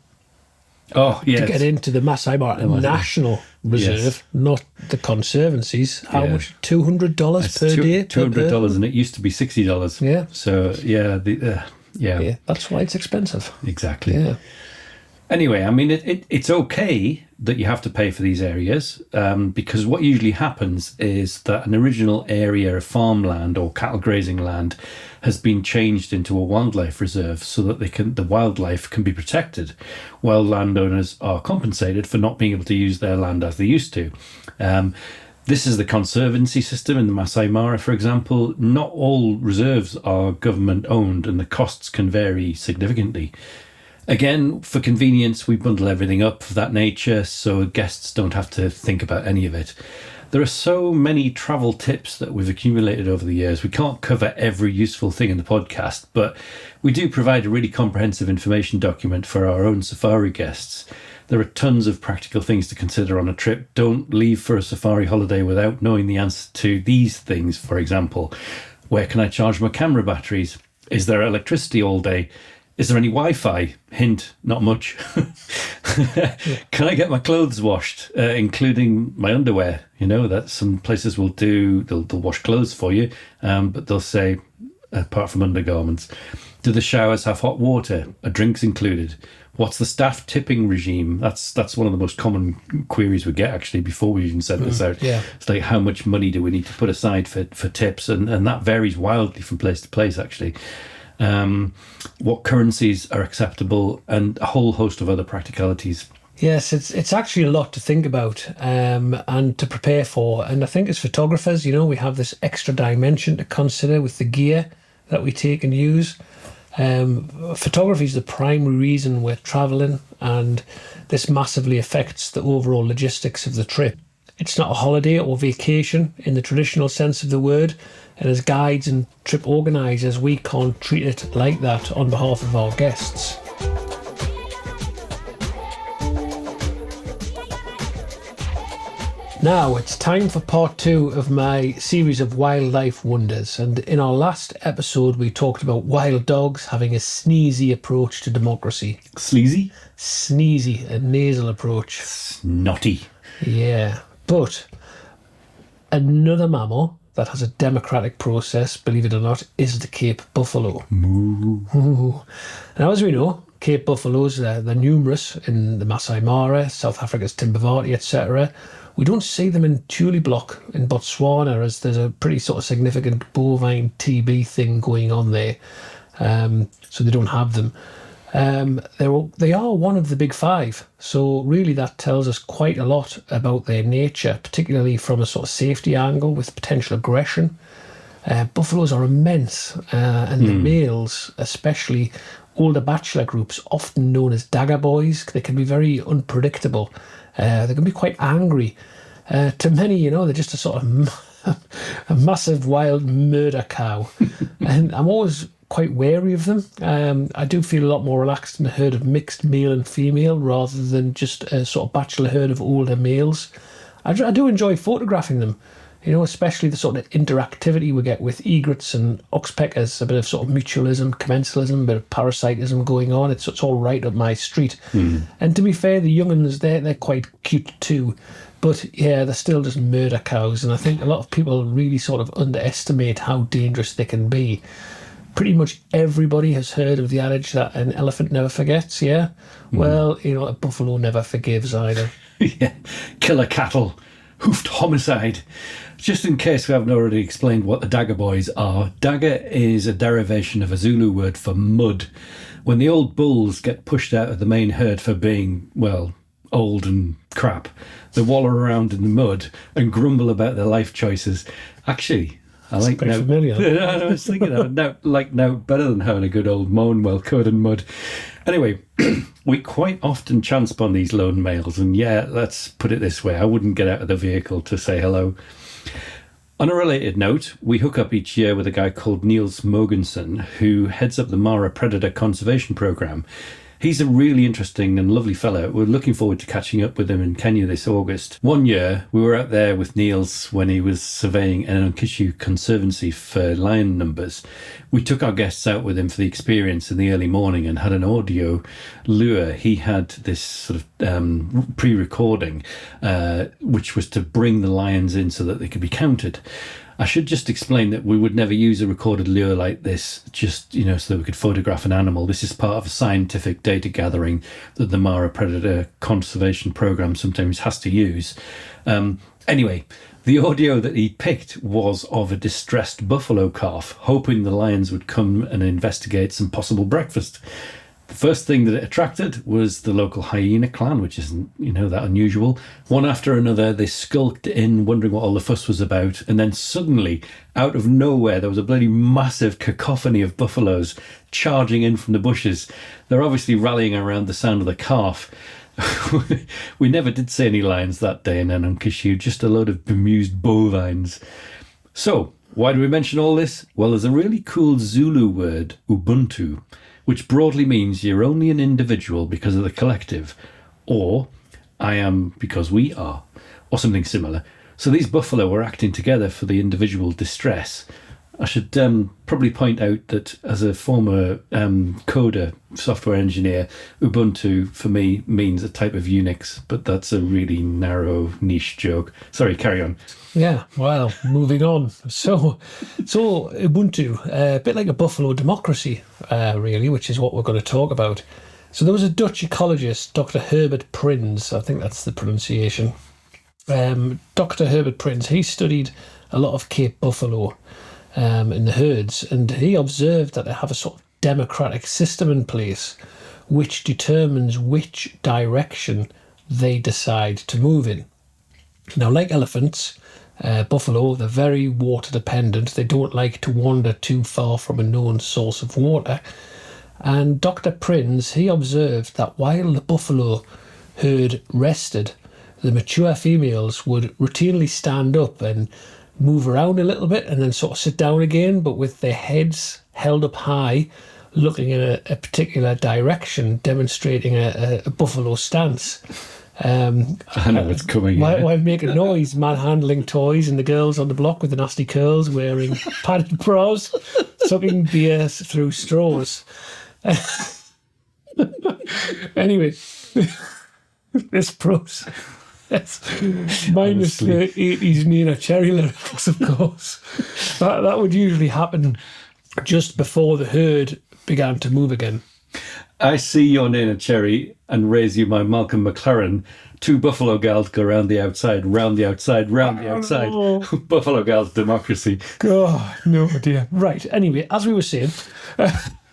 To get into the Masai Mara National Reserve, not the conservancies. How much? $200 per day. $200, and it used to be $60. Yeah. So Yeah, that's why it's expensive. Exactly. Yeah. Anyway, I mean, it's okay that you have to pay for these areas, because what usually happens is that an original area of farmland or cattle grazing land has been changed into a wildlife reserve so that the wildlife can be protected, while landowners are compensated for not being able to use their land as they used to. This is the conservancy system in the Masai Mara, for example. Not all reserves are government owned, and the costs can vary significantly. Again, for convenience, we bundle everything up of that nature, so guests don't have to think about any of it. There are so many travel tips that we've accumulated over the years. We can't cover every useful thing in the podcast, but we do provide a really comprehensive information document for our own safari guests. There are tons of practical things to consider on a trip. Don't leave for a safari holiday without knowing the answer to these things. For example, where can I charge my camera batteries? Is there electricity all day? Is there any Wi-Fi? Hint, not much. Can I get my clothes washed, including my underwear? You know, that some places will do, they'll wash clothes for you, but they'll say, apart from undergarments. Do the showers have hot water? Are drinks included? What's the staff tipping regime? That's one of the most common queries we get, actually, before we even sent this out. Yeah. It's like, how much money do we need to put aside for tips? And that varies wildly from place to place, actually. What currencies are acceptable, and a whole host of other practicalities. Yes, it's actually a lot to think about and to prepare for. And I think as photographers, you know, we have this extra dimension to consider with the gear that we take and use. Photography is the primary reason we're travelling, and this massively affects the overall logistics of the trip. It's not a holiday or vacation in the traditional sense of the word, and as guides and trip organisers, we can't treat it like that on behalf of our guests. Now it's time for part 2 of my series of wildlife wonders, and in our last episode we talked about wild dogs having a sneezy approach to democracy. Sleazy? Sneezy, a nasal approach. Snotty. Yeah, but another mammal that has a democratic process, believe it or not, is the Cape buffalo. Moo. Now, as we know, Cape buffaloes, they're numerous in the Masai Mara, South Africa's Varty, etc. We don't see them in Tule Block in Botswana, as there's a pretty sort of significant bovine TB thing going on there. So they don't have them. They are one of the big 5. So really that tells us quite a lot about their nature, particularly from a sort of safety angle with potential aggression. Buffaloes are immense, and the males, especially older bachelor groups, often known as dagger boys, they can be very unpredictable. They can be quite angry. To many, you know, they're just a sort of a massive wild murder cow. And I'm always quite wary of them. I do feel a lot more relaxed in a herd of mixed male and female rather than just a sort of bachelor herd of older males. I do enjoy photographing them, you know, especially the sort of interactivity we get with egrets and oxpeckers, a bit of sort of mutualism, commensalism, a bit of parasitism going on. It's all right up my street. And to be fair, the young ones, they're quite cute too. But yeah, they're still just murder cows. And I think a lot of people really sort of underestimate how dangerous they can be. Pretty much everybody has heard of the adage that an elephant never forgets, yeah? Well, you know, a buffalo never forgives either. Yeah. Killer cattle. Hoofed homicide. Just in case we haven't already explained what the dagger boys are, dagger is a derivation of a Zulu word for mud. When the old bulls get pushed out of the main herd for being, well, old and crap, they wallow around in the mud and grumble about their life choices. Actually, I like quite now. familiar. I was thinking now better than having a good old moan while covered in mud. Anyway, we quite often chance upon these lone males, and yeah, let's put it this way: I wouldn't get out of the vehicle to say hello. On a related note, we hook up each year with a guy called Niels Mogensen, who heads up the Mara Predator Conservation Programme. He's a really interesting and lovely fellow. We're looking forward to catching up with him in Kenya this August. One year, we were out there with Niels when he was surveying an Nkishu conservancy for lion numbers. We took our guests out with him for the experience in the early morning and had an audio lure. He had this sort of pre-recording, which was to bring the lions in so that they could be counted. I should just explain that we would never use a recorded lure like this just, you know, so that we could photograph an animal. This is part of a scientific data gathering that the Mara Predator Conservation Programme sometimes has to use. Anyway, the audio that he picked was of a distressed buffalo calf, hoping the lions would come and investigate some possible breakfast. The first thing that it attracted was the local hyena clan, which isn't, you know, that unusual. One after another, they skulked in, wondering what all the fuss was about. And then suddenly, out of nowhere, there was a bloody massive cacophony of buffaloes charging in from the bushes. They're obviously rallying around the sound of the calf, We never did see any lions that day in Enonkishu, just a load of bemused bovines. So, why do we mention all this? Well, there's a really cool Zulu word, Ubuntu, which broadly means you're only an individual because of the collective, or I am because we are, or something similar. So these buffalo were acting together for the individual distress. I should probably point out that as a former coder, software engineer, Ubuntu for me means a type of Unix, but that's a really narrow niche joke. Sorry, carry on. Yeah, well, moving on. So Ubuntu, a bit like a buffalo democracy, really, which is what we're going to talk about. So there was a Dutch ecologist, Dr. Herbert Prins, I think that's the pronunciation. Dr. Herbert Prins, he studied a lot of Cape buffalo in the herds, and he observed that they have a sort of democratic system in place which determines which direction they decide to move in. Now, like elephants, buffalo, they're very water dependent. They don't like to wander too far from a known source of water. And Dr. Prins, he observed that while the buffalo herd rested, the mature females would routinely stand up and move around a little bit and then sort of sit down again, but with their heads held up high, looking in a particular direction, demonstrating a buffalo stance. I know what's coming. While making noise, manhandling toys, and the girls on the block with the nasty curls, wearing padded bras, sucking beer through straws. Anyway, this process. Minus the 80s Nina Cherry lyrics, of course. That would usually happen just before the herd began to move again. I see your Nina Cherry and raise you my Malcolm McLaren. Two buffalo gals go round the outside, round the outside, round the outside. Oh. Buffalo gals democracy. Oh, no dear. Right, anyway, as we were saying...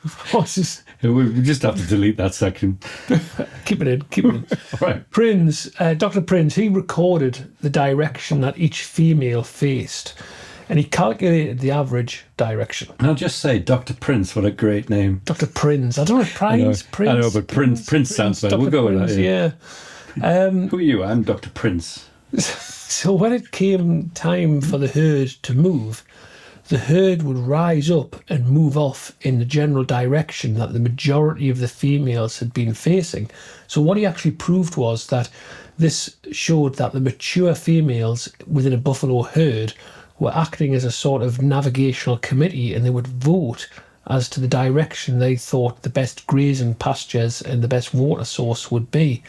horses. We just have to delete that section. Keep it in. All right. Dr. Prins, he recorded the direction that each female faced, and he calculated the average direction. I'll just say, Dr. Prince, what a great name. Dr. Prins. I don't know if Prince. I know, but Prince sounds better. We'll go with that. Yeah. Who are you? I'm Dr. Prince. So when it came time for the herd to move, the herd would rise up and move off in the general direction that the majority of the females had been facing. So what he actually proved was that this showed that the mature females within a buffalo herd were acting as a sort of navigational committee, and they would vote as to the direction they thought the best grazing pastures and the best water source would be.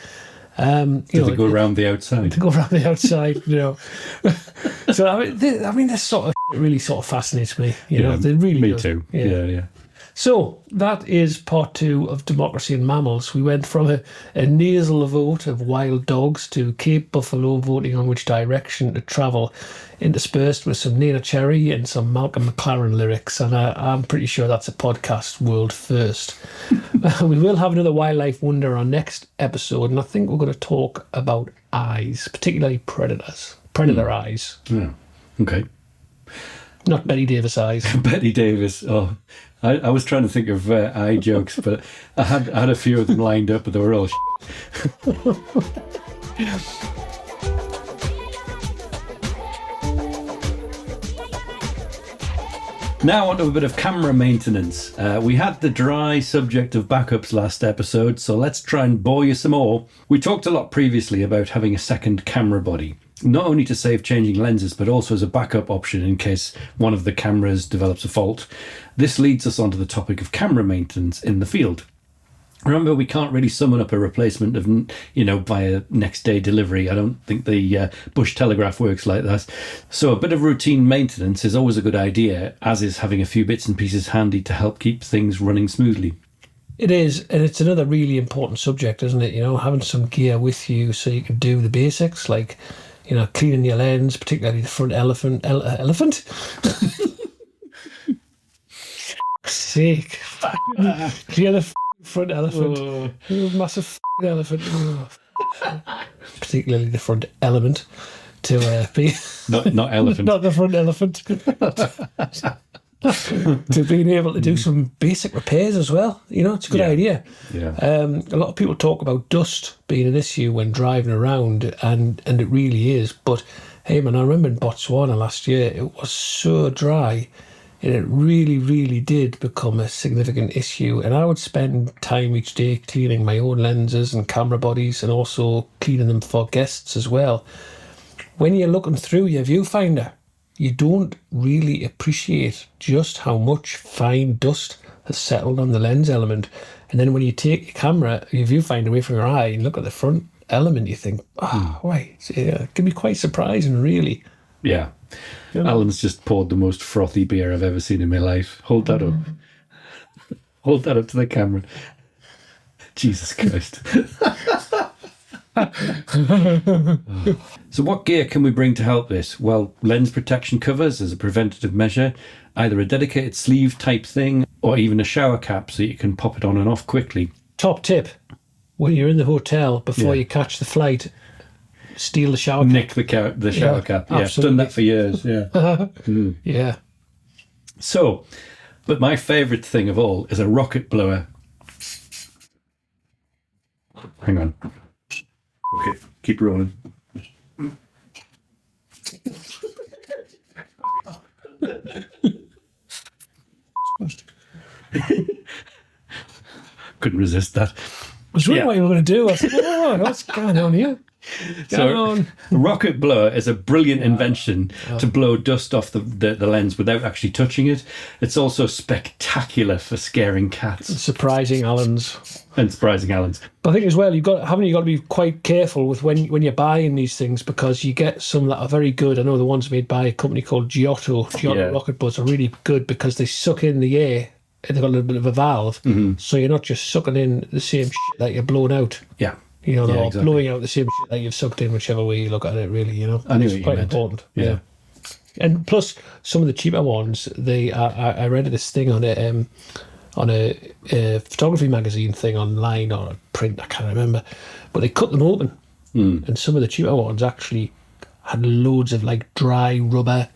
Did they go around the outside? To go around the outside, So I mean, this sort of really sort of fascinates me. You know, they really. Me does. too. Yeah. So that is part 2 of Democracy in Mammals. We went from a nasal vote of wild dogs to Cape buffalo voting on which direction to travel, interspersed with some Nina Cherry and some Malcolm McLaren lyrics. And I'm pretty sure that's a podcast world first. We will have another wildlife wonder on next episode, and I think we're going to talk about eyes, particularly predator eyes. Yeah. Okay. Not Betty Davis eyes. Betty Davis. Oh, I was trying to think of eye jokes, but I had a few of them lined up, but they were all Now on to a bit of camera maintenance. We had the dry subject of backups last episode, so let's try and bore you some more. We talked a lot previously about having a second camera body, not only to save changing lenses, but also as a backup option in case one of the cameras develops a fault. This leads us onto the topic of camera maintenance in the field. Remember, we can't really summon up a replacement of, via next day delivery. I don't think the Bush Telegraph works like that. So a bit of routine maintenance is always a good idea, as is having a few bits and pieces handy to help keep things running smoothly. It is, and it's another really important subject, isn't it? Having some gear with you so you can do the basics, like, cleaning your lens, particularly the front elephant. Sake. Clear the front elephant. Massive elephant. Particularly the front element to be. Not elephant. Not the front elephant. to being able to do some basic repairs as well. You know, it's a good idea. Yeah. A lot of people talk about dust being an issue when driving around, and it really is. But hey, man, I remember in Botswana last year, it was so dry, and it really, really did become a significant issue. And I would spend time each day cleaning my own lenses and camera bodies, and also cleaning them for guests as well. When you're looking through your viewfinder, you don't really appreciate just how much fine dust has settled on the lens element. And then when you take your camera, your viewfinder away from your eye and look at the front element, you think, wait, it can be quite surprising, really. Yeah. Alan's just poured the most frothy beer I've ever seen in my life. Hold that up. Hold that up to the camera. Jesus Christ. So what gear can we bring to help this? Well, lens protection covers as a preventative measure, either a dedicated sleeve type thing or even a shower cap so you can pop it on and off quickly. Top tip, when you're in the hotel, before you catch the flight, steal the shower cap. Nick the shower cap. Yeah, I've done that for years. Yeah. Yeah. So, but my favourite thing of all is a rocket blower. Hang on. Okay, keep rolling. Couldn't resist that. I was wondering what you were going to do. I said, what's going on here? A rocket blower is a brilliant invention to blow dust off the lens without actually touching it. It's also spectacular for scaring cats. Surprising Allens. And surprising Allens. But I think as well, you've got to be quite careful with when you're buying these things, because you get some that are very good. I know the ones made by a company called Giotto rocket blowers are really good because they suck in the air and they've got a little bit of a valve. So you're not just sucking in the same shit that you're blowing out. Yeah. You know, or exactly. Blowing out the same shit that you've sucked in, whichever way you look at it, really, you know. I knew it's quite important. Yeah. And plus, some of the cheaper ones, I read this thing on a photography magazine thing online or a print, I can't remember, but they cut them open, and some of the cheaper ones actually had loads of like dry rubber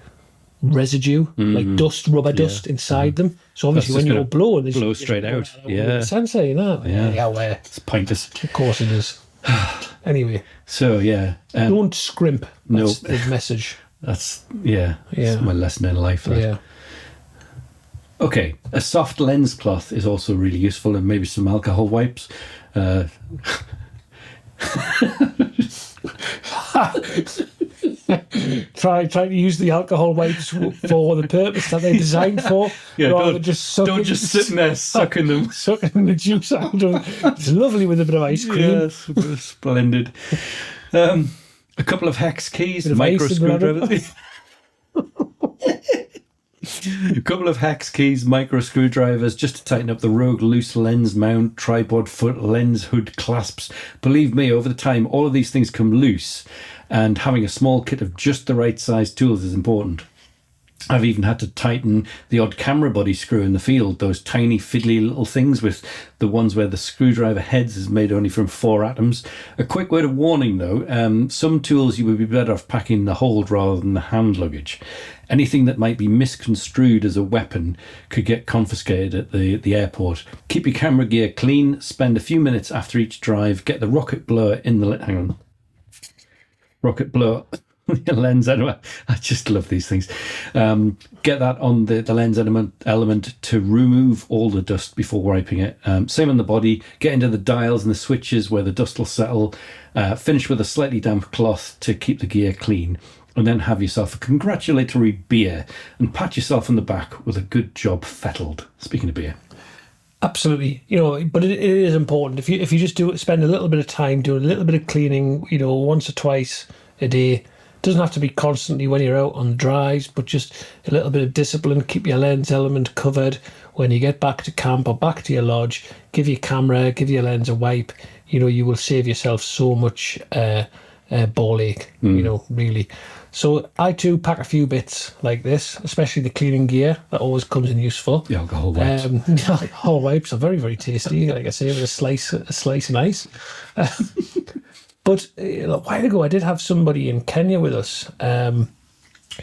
residue, like rubber dust inside them. So obviously when you're blowing, they blow straight out. Yeah. Sensei, you know. Yeah. It's pointless. Of course it is. Anyway. So yeah. Don't scrimp. That's the message. That's my lesson in life. That. Yeah. Okay, a soft lens cloth is also really useful, and maybe some alcohol wipes. Try to use the alcohol wipes for the purpose that they're designed for. Yeah, rather don't just sit there sucking them. Sucking the juice out of them. It's lovely with a bit of ice cream. Yes, splendid. A couple of hex keys, micro screwdrivers. A couple of hex keys, micro screwdrivers, just to tighten up the rogue loose lens mount, tripod foot, lens hood clasps. Believe me, over the time, all of these things come loose, and having a small kit of just the right size tools is important. I've even had to tighten the odd camera body screw in the field, those tiny fiddly little things with the ones where the screwdriver heads is made only from 4 atoms. A quick word of warning though, some tools you would be better off packing in the hold rather than the hand luggage. Anything that might be misconstrued as a weapon could get confiscated at the airport. Keep your camera gear clean, spend a few minutes after each drive, get the rocket blower in the... Hang on. Rocket blower... lens element. I just love these things. Get that on the lens element to remove all the dust before wiping it. Same on the body. Get into the dials and the switches where the dust will settle. Finish with a slightly damp cloth to keep the gear clean. And then have yourself a congratulatory beer and pat yourself on the back with a good job fettled. Speaking of beer. Absolutely, you know, but it is important. If you just spend a little bit of time doing a little bit of cleaning, you know, once or twice a day. Doesn't have to be constantly when you're out on drives, but just a little bit of discipline. Keep your lens element covered when you get back to camp or back to your lodge. Give your camera, give your lens a wipe. You know, you will save yourself so much ball ache, you know, really. So I too pack a few bits like this, especially the cleaning gear that always comes in useful. The alcohol wipes. The alcohol wipes are very, very tasty. Like I say, with a slice of ice. But a while ago, I did have somebody in Kenya with us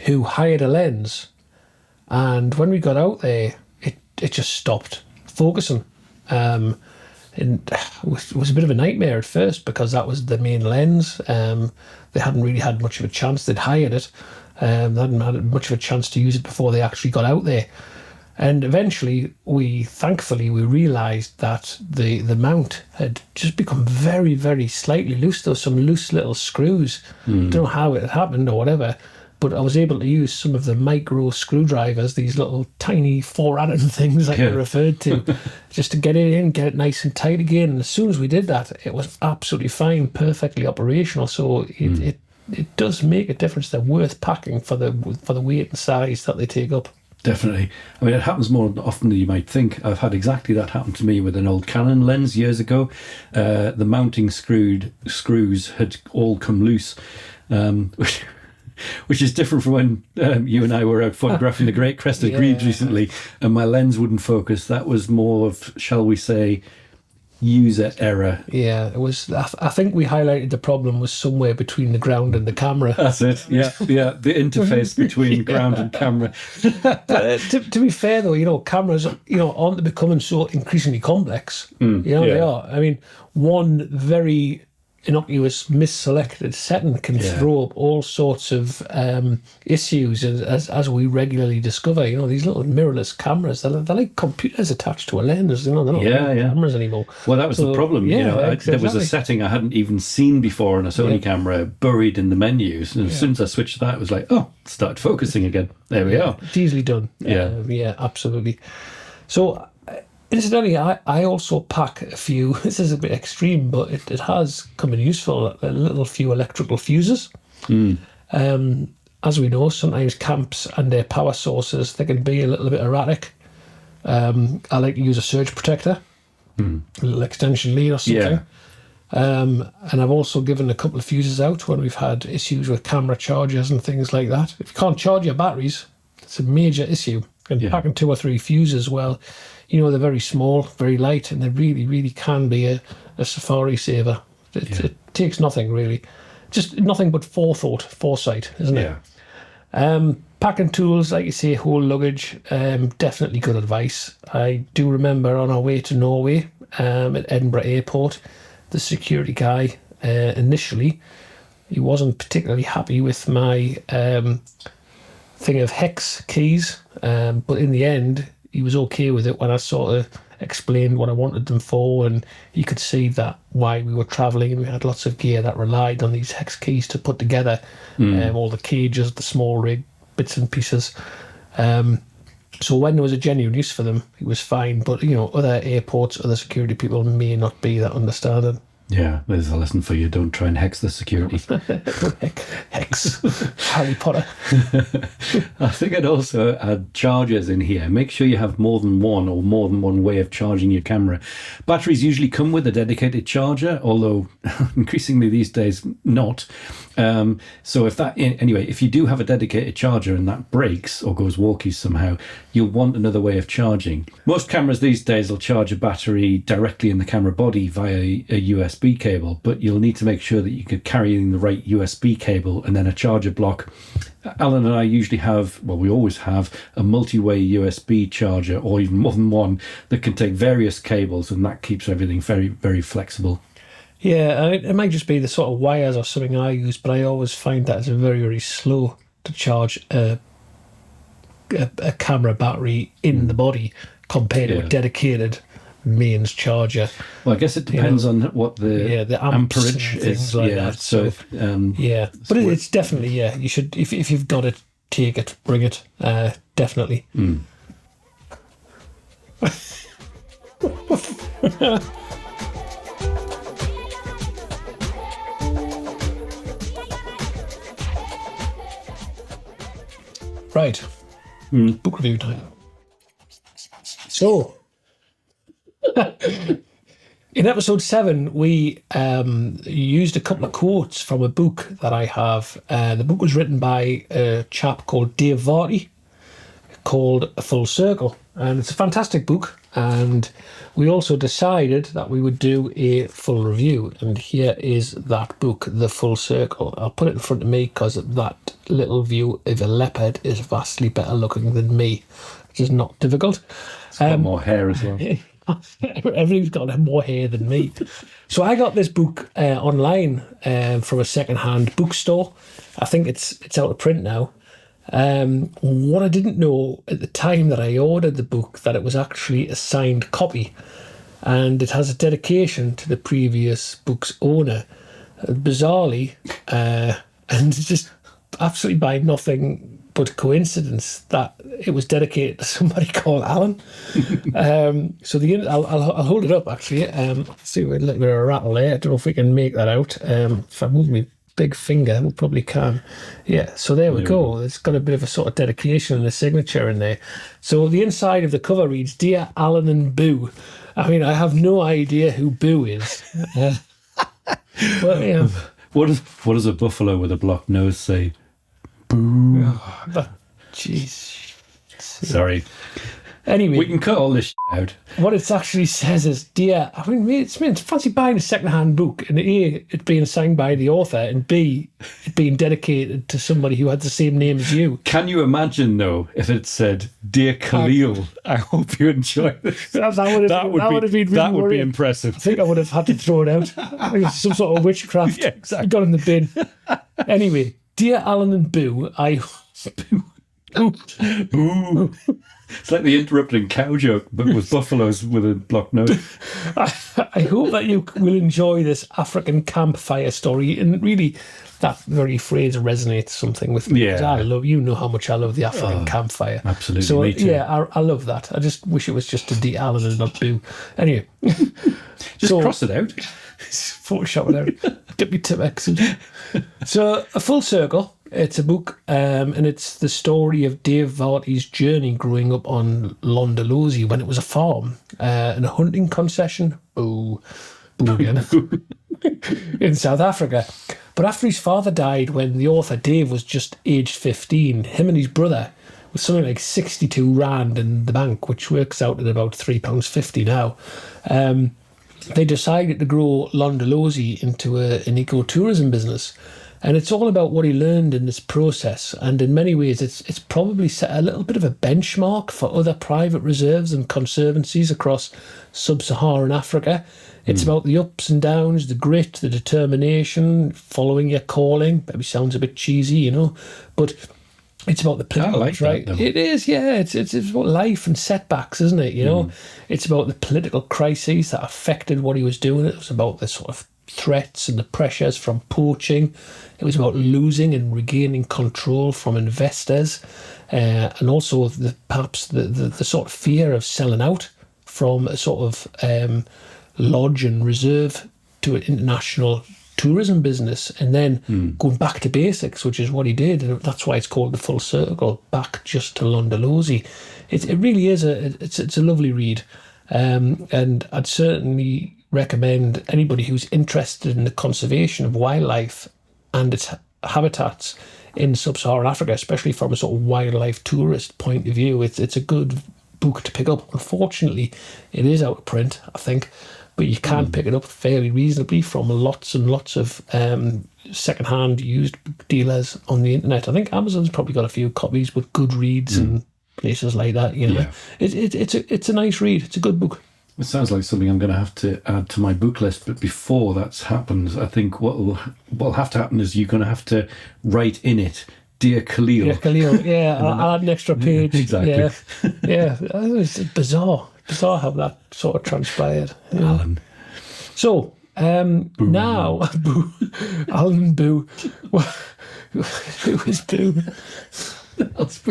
who hired a lens, And when we got out there, it just stopped focusing. And it was a bit of a nightmare at first because that was the main lens. They hadn't really had much of a chance. They'd hired it. They hadn't had much of a chance to use it before they actually got out there. And eventually, thankfully realised that the mount had just become very, very slightly loose. There were some loose little screws. Don't know how it happened or whatever, but I was able to use some of the micro screwdrivers, these little tiny 4-Allen things like they're referred to, just to get it in, get it nice and tight again. And as soon as we did that, it was absolutely fine, perfectly operational. So it does make a difference. They're worth packing for the weight and size that they take up. Definitely. I mean, it happens more often than you might think. I've had exactly that happen to me with an old Canon lens years ago. The mounting screws had all come loose, which is different from when you and I were out photographing the Great Crested Grebes recently, and my lens wouldn't focus. That was more of, shall we say, user error. Yeah, it was. I think we highlighted the problem was somewhere between the ground and the camera. That's it. Yeah, the interface between ground and camera. To be fair, though, cameras, aren't becoming so increasingly complex. They are. I mean, one very innocuous misselected setting can throw up all sorts of issues, as we regularly discover. These little mirrorless cameras, they're like computers attached to a lens. They're not cameras anymore. Well, that was the problem. There was a setting I hadn't even seen before on a Sony camera buried in the menus, and as soon as I switched that, it was like, oh, it started focusing again. There we are. It's easily done. Yeah, absolutely. So incidentally, I also pack a few, this is a bit extreme, but it has come in useful, a little few electrical fuses. As we know, sometimes camps and their power sources, they can be a little bit erratic. I like to use a surge protector, a little extension lead or something. And I've also given a couple of fuses out when we've had issues with camera chargers and things like that. If you can't charge your batteries, it's a major issue. And packing 2 or 3 fuses, well, they're very small, very light, and they really, really can be a safari saver. It takes nothing, really. Just nothing but foresight, isn't it? Packing tools, like you say, whole luggage, definitely good advice. I do remember on our way to Norway at Edinburgh Airport, the security guy, initially, he wasn't particularly happy with my thing of hex keys, but in the end, he was okay with it when I sort of explained what I wanted them for, and he could see that why we were travelling and we had lots of gear that relied on these hex keys to put together all the cages, the small rig bits and pieces. So when there was a genuine use for them, it was fine. But, other airports, other security people may not be that understanding. Yeah, there's a lesson for you. Don't try and hex the security. Hex. Harry Potter. I think I'd also add chargers in here. Make sure you have more than one way of charging your camera. Batteries usually come with a dedicated charger, although increasingly these days not. So if you do have a dedicated charger and that breaks or goes walkies somehow, you'll want another way of charging. Most cameras these days will charge a battery directly in the camera body via a USB cable, but you'll need to make sure that you can carry in the right USB cable and then a charger block. Alan and I usually we always have a multi-way USB charger, or even more than one, that can take various cables, and that keeps everything very, very flexible. Yeah, it might just be the sort of wires or something I use, but I always find that it's very, very slow to charge a camera battery in the body compared to a dedicated mains charger. Well, I guess it depends on what the amperage is. Like that. So but it's definitely you should, if you've got it, take it, bring it, definitely. Right. Book review time. So, in episode 7, we used a couple of quotes from a book that I have. The book was written by a chap called Dave Varty, called A Full Circle. And it's a fantastic book. And we also decided that we would do a full review. And here is that book, The Full Circle. I'll put it in front of me because that little view of a leopard is vastly better looking than me, which is not difficult. It's got more hair as well. Everybody's got more hair than me. So I got this book online from a second-hand bookstore. I think it's out of print now. What I didn't know at the time that I ordered the book, that it was actually a signed copy, and it has a dedication to the previous book's owner. Bizarrely, and it's just absolutely by nothing but coincidence that it was dedicated to somebody called Alan. So I'll hold it up actually. See, a little bit of a rattle there. I don't know if we can make that out. If I move my big finger, we probably can. Yeah. So there we go. It's got a bit of a sort of dedication and a signature in there. So the inside of the cover reads, "Dear Alan and Boo." I mean, I have no idea who Boo is. Well, yeah. What does a buffalo with a blocked nose say? Boo. Jeez. Sorry. Anyway, we can cut all this out. What it actually says is, dear, I mean, it's fancy buying a second-hand book, and A, it being signed by the author, and B, it being dedicated to somebody who had the same name as you. Can you imagine, though, if it said, "Dear Kaleel, I hope you enjoy this"? That would be impressive. I think I would have had to throw it out. I think it's some sort of witchcraft. Yeah, exactly. Got in the bin. Anyway, dear Alan and Boo, Boo. It's like the interrupting cow joke, but with buffaloes with a blocked nose. I hope that you will enjoy this African campfire story. And really, that very phrase resonates something with me. Yeah. I love, you know how much I love the African campfire. Absolutely. So, me too. yeah, I love that. I just wish it was just a D. Allen and not Boo. Anyway. Just cross it out. Photoshop it out. Get me Timex. So, A Full Circle. It's a book, and it's the story of Dave Varty's journey growing up on Londolozi when it was a farm and a hunting concession. Boo again. In South Africa. But after his father died, when the author Dave was just aged 15, him and his brother, with something like 62 Rand in the bank, which works out at about £3.50 now, they decided to grow Londolozi into an ecotourism business. And it's all about what he learned in this process. And in many ways, it's probably set a little bit of a benchmark for other private reserves and conservancies across sub-Saharan Africa. It's about the ups and downs, the grit, the determination, following your calling. Maybe sounds a bit cheesy, you know, but it's about the political, right? It is, yeah. It's about life and setbacks, isn't it? You know, it's about the political crises that affected what he was doing. It was about the sort of threats and the pressures from poaching. It was about losing and regaining control from investors, and also perhaps the sort of fear of selling out from a sort of lodge and reserve to an international tourism business, and then going back to basics, which is what he did. And that's why it's called The Full Circle, back just to Londolozi. It really is it's a lovely read, and I'd certainly recommend anybody who's interested in the conservation of wildlife and its habitats in sub-Saharan Africa, especially from a sort of wildlife tourist point of view. It's a good book to pick up. Unfortunately, it is out of print, I think, but you can pick it up fairly reasonably from lots and lots of second-hand used book dealers on the internet. I think Amazon's probably got a few copies, but Goodreads and places like that, you know. Yeah. It's a nice read. It's a good book. It sounds like something I'm going to have to add to my book list. But before that's happened, I think what'll have to happen is you're going to have to write in it, "Dear Kaleel." Dear Kaleel, yeah. I'll add an extra page. Exactly. Yeah. It's bizarre how that sort of transpired. Yeah. Alan. So now, Boo. Alan Boo. Who is Boo? I've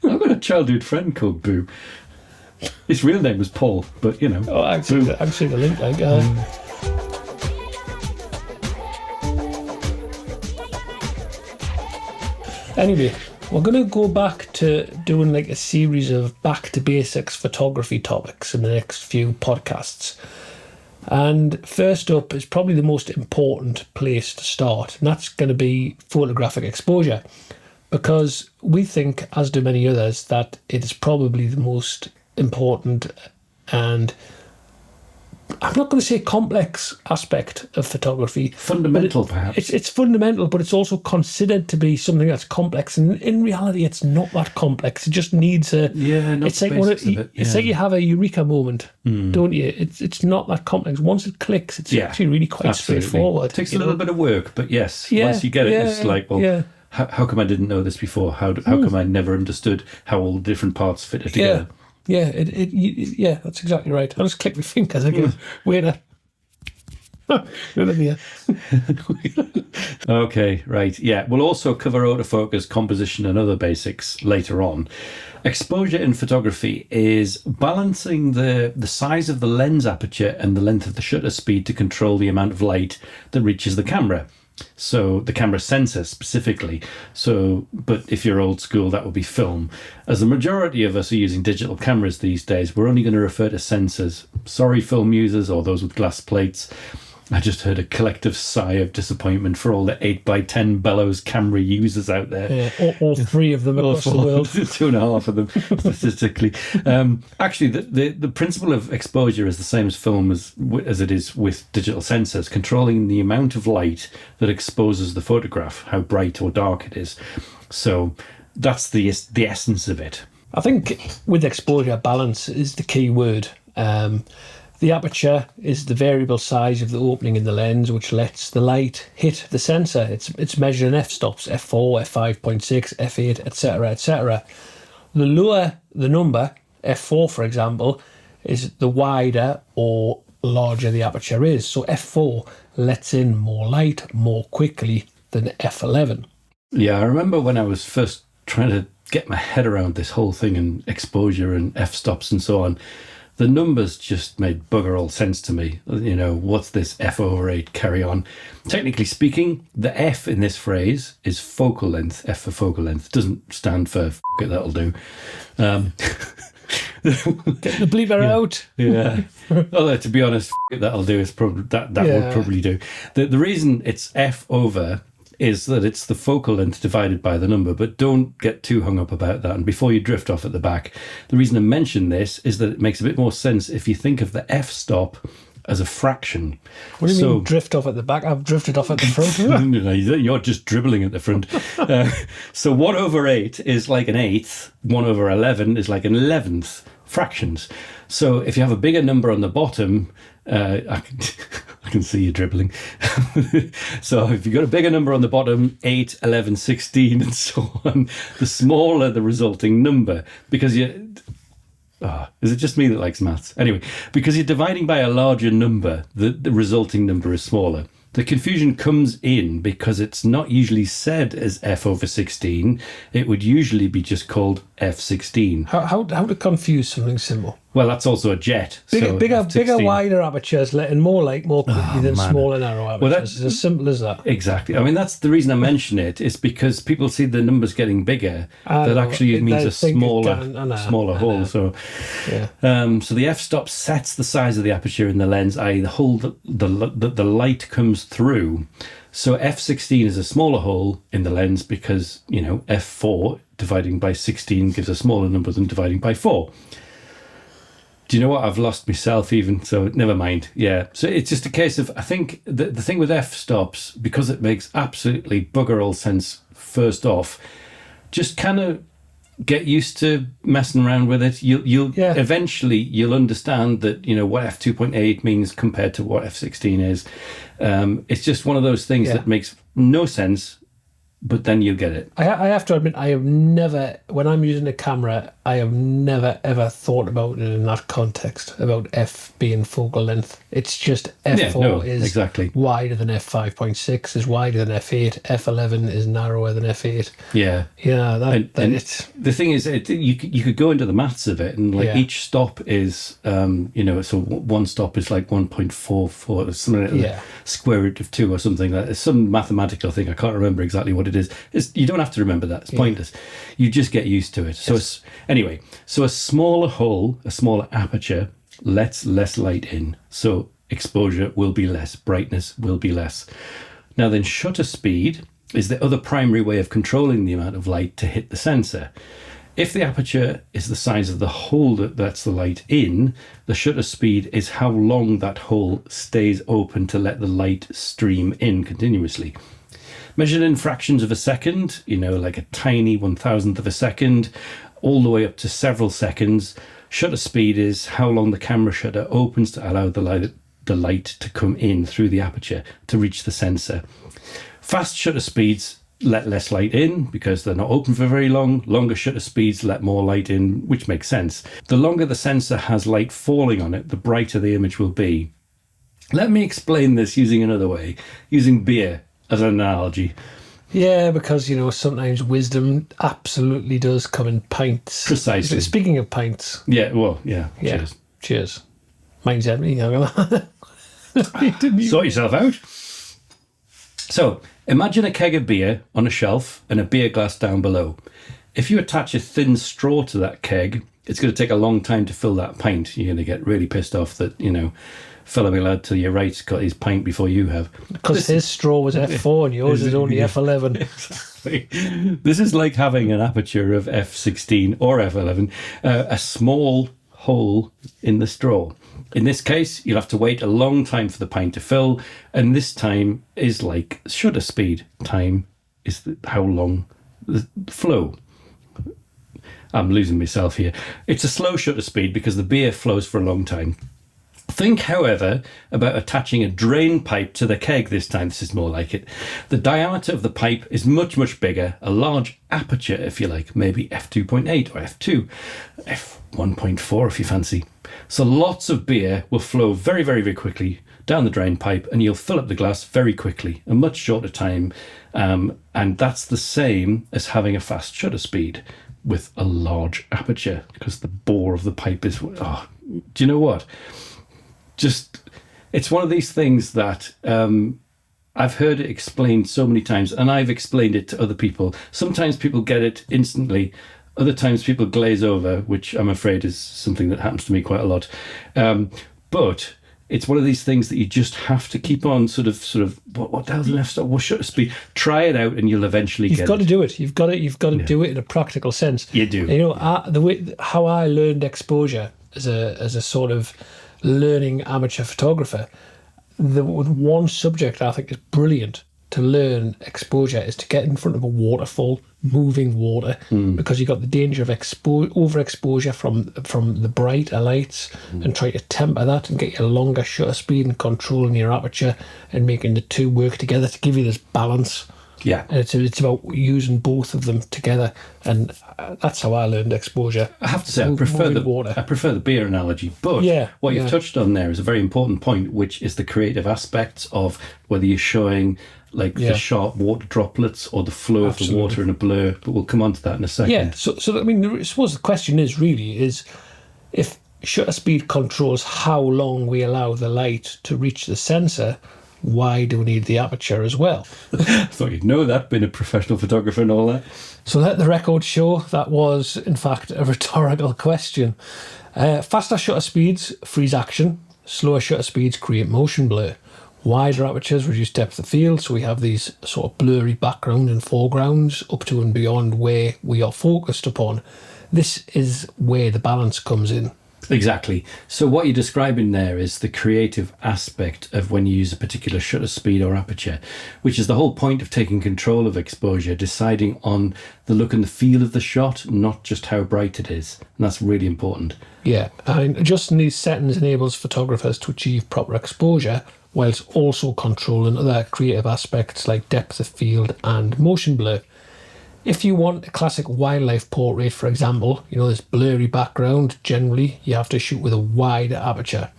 got a childhood friend called Boo. His real name was Paul, but you know. Oh, actually, the link, like. Anyway, we're going to go back to doing like a series of back to basics photography topics in the next few podcasts. And first up is probably the most important place to start, and that's going to be photographic exposure, because we think, as do many others, that it is probably the most important and I'm not going to say complex aspect of photography. Fundamental, perhaps. It's fundamental, but it's also considered to be something that's complex. And in reality, it's not that complex. It just needs a... it's like it's like you have a eureka moment, don't you? It's not that complex. Once it clicks, it's actually really quite straightforward. It takes a little bit of work, but yes, once you get it, it's like, well, how come I didn't know this before? How come I never understood how all the different parts fit together? Yeah, that's exactly right. I just click my fingers again. Wait a... Okay, right. Yeah, we'll also cover autofocus, composition, and other basics later on. Exposure in photography is balancing the size of the lens aperture and the length of the shutter speed to control the amount of light that reaches the camera. So the camera sensor specifically. But if you're old school, that would be film. As the majority of us are using digital cameras these days, we're only going to refer to sensors. Sorry, film users or those with glass plates. I just heard a collective sigh of disappointment for all the 8x10 bellows camera users out there. Yeah, all three of them across the world. 2.5 of them, statistically. Actually, the principle of exposure is the same as film as it is with digital sensors, controlling the amount of light that exposes the photograph, how bright or dark it is. So that's the essence of it. I think with exposure, balance is the key word. The aperture is the variable size of the opening in the lens, which lets the light hit the sensor. It's measured in f-stops, f4, f5.6, f8, etc., etc. The lower the number, f4 for example, is the wider or larger the aperture is. So f4 lets in more light more quickly than f11. Yeah, I remember when I was first trying to get my head around this whole thing and exposure and f-stops and so on. The numbers just made bugger all sense to me. You know, what's this f/8 carry on? Technically speaking, the f in this phrase is focal length, f for focal length. It doesn't stand for f it, that'll do. Get the bleeper out. Yeah. Although, to be honest, f it, that'll do is probably, that would probably do. The reason it's f over is that it's the focal length divided by the number, but don't get too hung up about that. And before you drift off at the back, the reason I mention this is that it makes a bit more sense if you think of the f-stop as a fraction. What do you mean drift off at the back? I've drifted off at the front. You're just dribbling at the front. So 1/8 is like an eighth, 1/11 is like an 11th fractions. So if you have a bigger number on the bottom, I can see you dribbling. So if you've got a bigger number on the bottom, 8, 11, 16, and so on, the smaller the resulting number, because is it just me that likes maths? Anyway, because you're dividing by a larger number, the resulting number is smaller. The confusion comes in because it's not usually said as f/16. It would usually be just called f16. How to confuse something simple? Well, that's also a jet. Bigger, wider apertures letting more light more quickly than smaller, narrow apertures. Well, it's as simple as that. Exactly. I mean, that's the reason I mention it, is because people see the numbers getting bigger. That actually means a smaller hole. So, so the f-stop sets the size of the aperture in the lens, i.e. the hole the light comes through. So f16 is a smaller hole in the lens because, f4 dividing by 16 gives a smaller number than dividing by 4. Do you know what? I've lost myself even, so never mind. Yeah. So it's just a case of, I think the thing with f-stops, because it makes absolutely bugger all sense first off, just kind of get used to messing around with it. Eventually you'll understand that, what f2.8 means compared to what f16 is. It's just one of those things that makes no sense, but then you'll get it. I have to admit, I have never, when I'm using a camera, I have never ever thought about it in that context, about f being focal length. It's just f4 is exactly wider than f5.6, is wider than f8, f11 is narrower than f8. Yeah. Yeah, it's... The thing is, you could go into the maths of it, and each stop is, so one stop is like 1.44, something like the square root of 2 or something like that. It's some mathematical thing. I can't remember exactly what it is. You don't have to remember that. It's pointless. You just get used to it. So anyway, so a smaller hole, a smaller aperture, lets less light in. So exposure will be less, brightness will be less. Now then, shutter speed is the other primary way of controlling the amount of light to hit the sensor. If the aperture is the size of the hole that lets the light in, the shutter speed is how long that hole stays open to let the light stream in continuously. Measured in fractions of a second, like a tiny 1,000th of a second, all the way up to several seconds, shutter speed is how long the camera shutter opens to allow the light to come in through the aperture to reach the sensor. Fast shutter speeds let less light in because they're not open for very long. Longer shutter speeds let more light in, which makes sense. The longer the sensor has light falling on it, the brighter the image will be. Let me explain this using another way, using beer as an analogy. Yeah, because, sometimes wisdom absolutely does come in pints. Precisely. Speaking of pints. Yeah, well, yeah. Cheers. Cheers. Mine's empty. Sort yourself out. So, imagine a keg of beer on a shelf and a beer glass down below. If you attach a thin straw to that keg, it's going to take a long time to fill that pint. You're going to get really pissed off that, fellow me lad to your right's got his pint before you have. Because his straw was F4 and yours is only F11. Exactly. This is like having an aperture of F16 or F11, a small hole in the straw. In this case, you'll have to wait a long time for the pint to fill, and this time is like shutter speed. Time is how long the flow. I'm losing myself here. It's a slow shutter speed because the beer flows for a long time. Think, however, about attaching a drain pipe to the keg this time. This is more like it. The diameter of the pipe is much, much bigger. A large aperture, if you like, maybe f2.8 or f2, f1.4 if you fancy. So lots of beer will flow very, very, very quickly down the drain pipe and you'll fill up the glass very quickly, a much shorter time. And that's the same as having a fast shutter speed with a large aperture because the bore of the pipe is... Oh, do you know what? It's one of these things that I've heard it explained so many times, and I've explained it to other people. Sometimes people get it instantly. Other times people glaze over, which I'm afraid is something that happens to me quite a lot. But it's one of these things that you just have to keep on sort of what the hell's the left? What shutter speed? Try it out, and you'll eventually get it. You've got to do it. You've got to do it in a practical sense. You do. The way how I learned exposure as a sort of learning amateur photographer, the one subject I think is brilliant to learn exposure is to get in front of a waterfall, moving water, because you've got the danger of overexposure from the brighter lights, and try to temper that and get your longer shutter speed and controlling your aperture and making the two work together to give you this balance. Yeah, and it's about using both of them together, and that's how I learned exposure. I have to say, I prefer the beer analogy, but what you've touched on there is a very important point, which is the creative aspects of whether you're showing the sharp water droplets or the flow of the water in a blur. But we'll come on to that in a second. Yeah, so I mean, I suppose the question is if shutter speed controls how long we allow the light to reach the sensor, why do we need the aperture as well? I thought you'd know that, being a professional photographer and all that. So let the record show that was, in fact, a rhetorical question. Faster shutter speeds freeze action. Slower shutter speeds create motion blur. Wider apertures reduce depth of field, so we have these sort of blurry background and foregrounds up to and beyond where we are focused upon. This is where the balance comes in. Exactly. So what you're describing there is the creative aspect of when you use a particular shutter speed or aperture, which is the whole point of taking control of exposure, deciding on the look and the feel of the shot, not just how bright it is. And that's really important. Yeah, and adjusting these settings enables photographers to achieve proper exposure whilst also controlling other creative aspects like depth of field and motion blur. If you want a classic wildlife portrait, for example, this blurry background, generally you have to shoot with a wider aperture.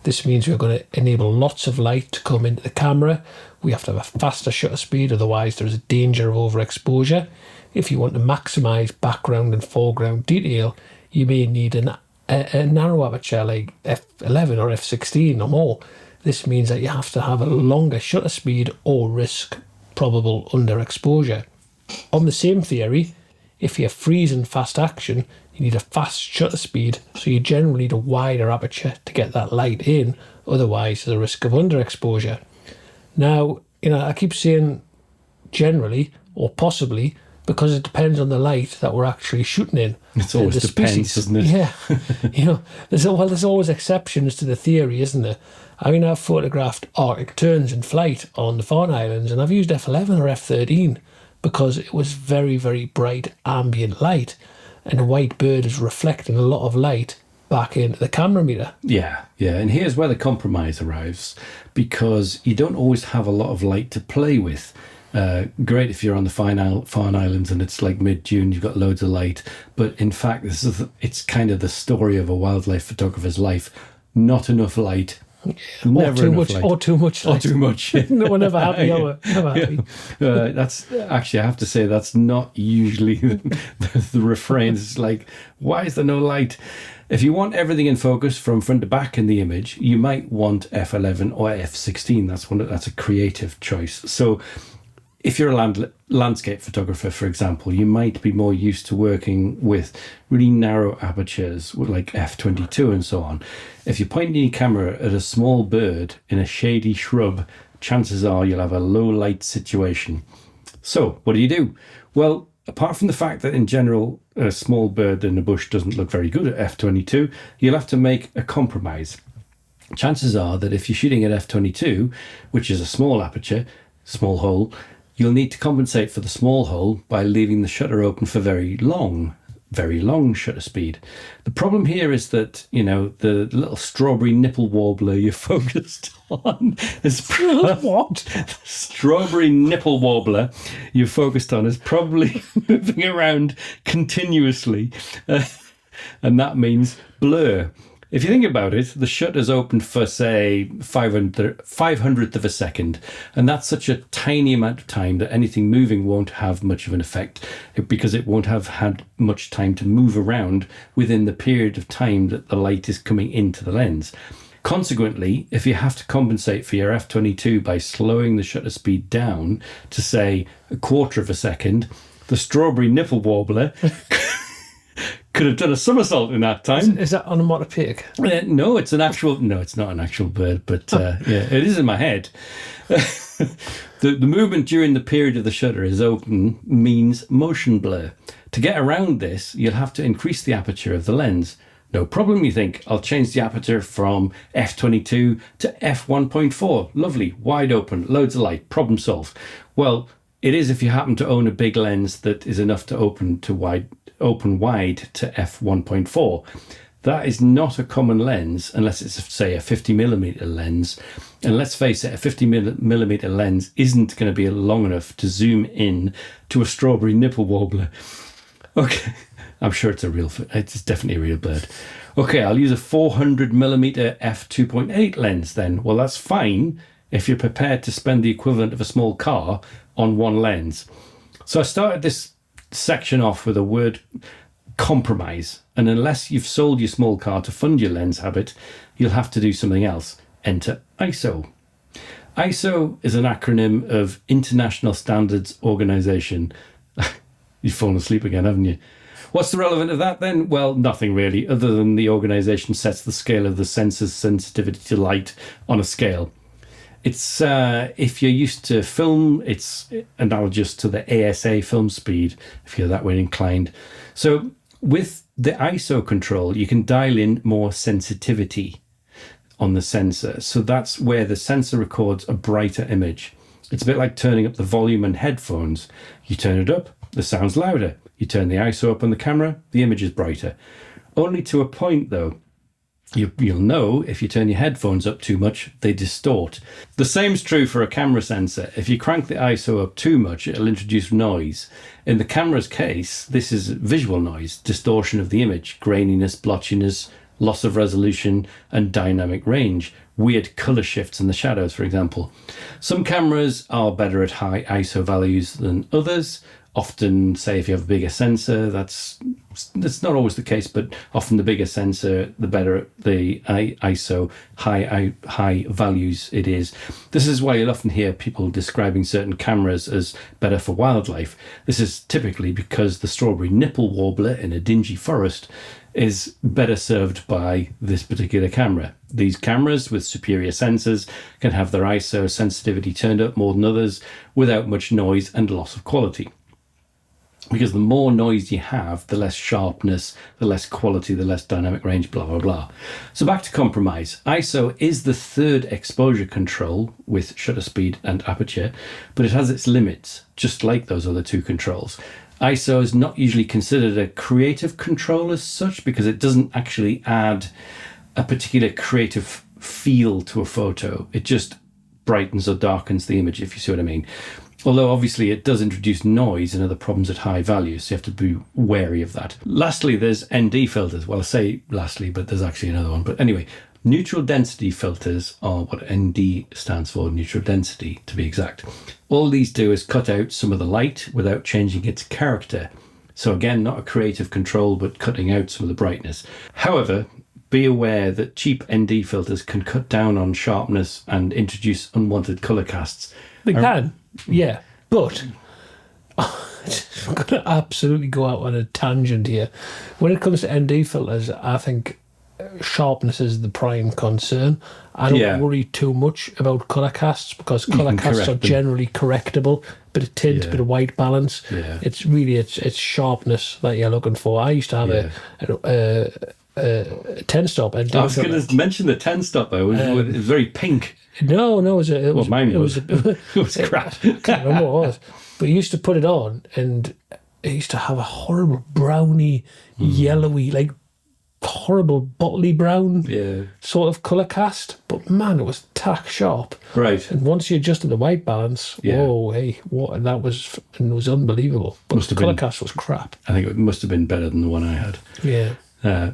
This means we're going to enable lots of light to come into the camera. We have to have a faster shutter speed, otherwise there's a danger of overexposure. If you want to maximise background and foreground detail, you may need a narrow aperture like f11 or f16 or more. This means that you have to have a longer shutter speed or risk probable underexposure. On the same theory, if you're freezing fast action, you need a fast shutter speed, so you generally need a wider aperture to get that light in, otherwise there's a risk of underexposure. Now, I keep saying generally or possibly, because it depends on the light that we're actually shooting in. It always the depends, doesn't it? Yeah. There's always exceptions to the theory, isn't there? I mean, I've photographed Arctic terns in flight on the Farne Islands, and I've used f11 or f13 because it was very, very bright ambient light, and a white bird is reflecting a lot of light back into the camera meter. Yeah. And here's where the compromise arrives, because you don't always have a lot of light to play with. Great if you're on the Farne Islands and it's like mid-June, you've got loads of light. But in fact, it's kind of the story of a wildlife photographer's life. Not enough light. Or too much light. Or too much. No one ever happy. Never happy. That's actually, I have to say, that's not usually the refrain. It's like, why is there no light? If you want everything in focus from front to back in the image, you might want f11 or f16. That's a creative choice. So if you're a landscape photographer, for example, you might be more used to working with really narrow apertures like f22 and so on. If you're pointing your camera at a small bird in a shady shrub, chances are you'll have a low light situation. So what do? Well, apart from the fact that in general, a small bird in a bush doesn't look very good at f22, you'll have to make a compromise. Chances are that if you're shooting at f22, which is a small aperture, small hole, you'll need to compensate for the small hole by leaving the shutter open for very long shutter speed. The problem here is that, the little strawberry nipple warbler you're focused on is what? Strawberry nipple warbler you're focused on is probably moving around continuously, and that means blur. If you think about it, the shutter's open for, say, 500th of a second, and that's such a tiny amount of time that anything moving won't have much of an effect, because it won't have had much time to move around within the period of time that the light is coming into the lens. Consequently, if you have to compensate for your f22 by slowing the shutter speed down to, say, 1/4 of a second, the strawberry nipple warbler could have done a somersault in that time. Is that onomatopoeic? No, it's not an actual bird, but it is in my head. The movement during the period of the shutter is open means motion blur. To get around this, you'll have to increase the aperture of the lens. No problem, you think. I'll change the aperture from f22 to f1.4. Lovely, wide open, loads of light, problem solved. Well, it is if you happen to own a big lens that is enough to open wide to f1.4. That is not a common lens unless it's, say, a 50mm lens. And let's face it, a 50mm lens isn't going to be long enough to zoom in to a strawberry nipple warbler. Okay, I'm sure it's definitely a real bird. Okay, I'll use a 400mm f2.8 lens then. Well, that's fine if you're prepared to spend the equivalent of a small car on one lens. So I started this section off with a word compromise, and unless you've sold your small car to fund your lens habit, you'll have to do something else. Enter ISO. ISO is an acronym of International Standards Organization. You've fallen asleep again, haven't you? What's the relevance of that then? Well, nothing really, other than the organization sets the scale of the sensor's sensitivity to light on a scale. It's if you're used to film, it's analogous to the ASA film speed, if you're that way inclined. So with the ISO control, you can dial in more sensitivity on the sensor. So that's where the sensor records a brighter image. It's a bit like turning up the volume on headphones. You turn it up, the sound's louder. You turn the ISO up on the camera, the image is brighter. Only to a point though. You'll know if you turn your headphones up too much, they distort. The same's true for a camera sensor. If you crank the ISO up too much, it'll introduce noise. In the camera's case, this is visual noise, distortion of the image, graininess, blotchiness, loss of resolution, and dynamic range. Weird color shifts in the shadows, for example. Some cameras are better at high ISO values than others. Often, say, if you have a bigger sensor, that's not always the case, but often the bigger sensor, the better the ISO, high values it is. This is why you'll often hear people describing certain cameras as better for wildlife. This is typically because the strawberry nipple warbler in a dingy forest is better served by this particular camera. These cameras with superior sensors can have their ISO sensitivity turned up more than others without much noise and loss of quality. because the more noise you have, the less sharpness, the less quality, the less dynamic range, blah, blah, blah. So back to compromise. ISO is the third exposure control with shutter speed and aperture, but it has its limits, just like those other two controls. ISO is not usually considered a creative control as such because it doesn't actually add a particular creative feel to a photo. It just brightens or darkens the image, if you see what I mean. Although obviously it does introduce noise and other problems at high values, so you have to be wary of that. Lastly, there's ND filters. Well, I say lastly, but there's actually another one. But anyway, neutral density filters are what ND stands for, neutral density to be exact. All these do is cut out some of the light without changing its character. So again, not a creative control, but cutting out some of the brightness. However, be aware that cheap ND filters can cut down on sharpness and introduce unwanted color casts. They can, yeah. But I'm going to absolutely go out on a tangent here. When it comes to ND filters, I think sharpness is the prime concern. I don't worry too much about colour casts because colour casts are generally correctable. Bit of tint, bit of white balance. Yeah. It's really it's sharpness that you're looking for. I used to have a 10-stop. I was going to mention the 10-stop though. It was very pink. No, it was. Mine was. It was crap. I can't remember what it was. But you used to put it on, and it used to have a horrible browny, yellowy, like horrible bottly brown sort of colour cast. But man, it was tack sharp. Right. And once you adjusted the white balance, whoa, hey, what? That was unbelievable. But the colour cast was crap. I think it must have been better than the one I had. Yeah.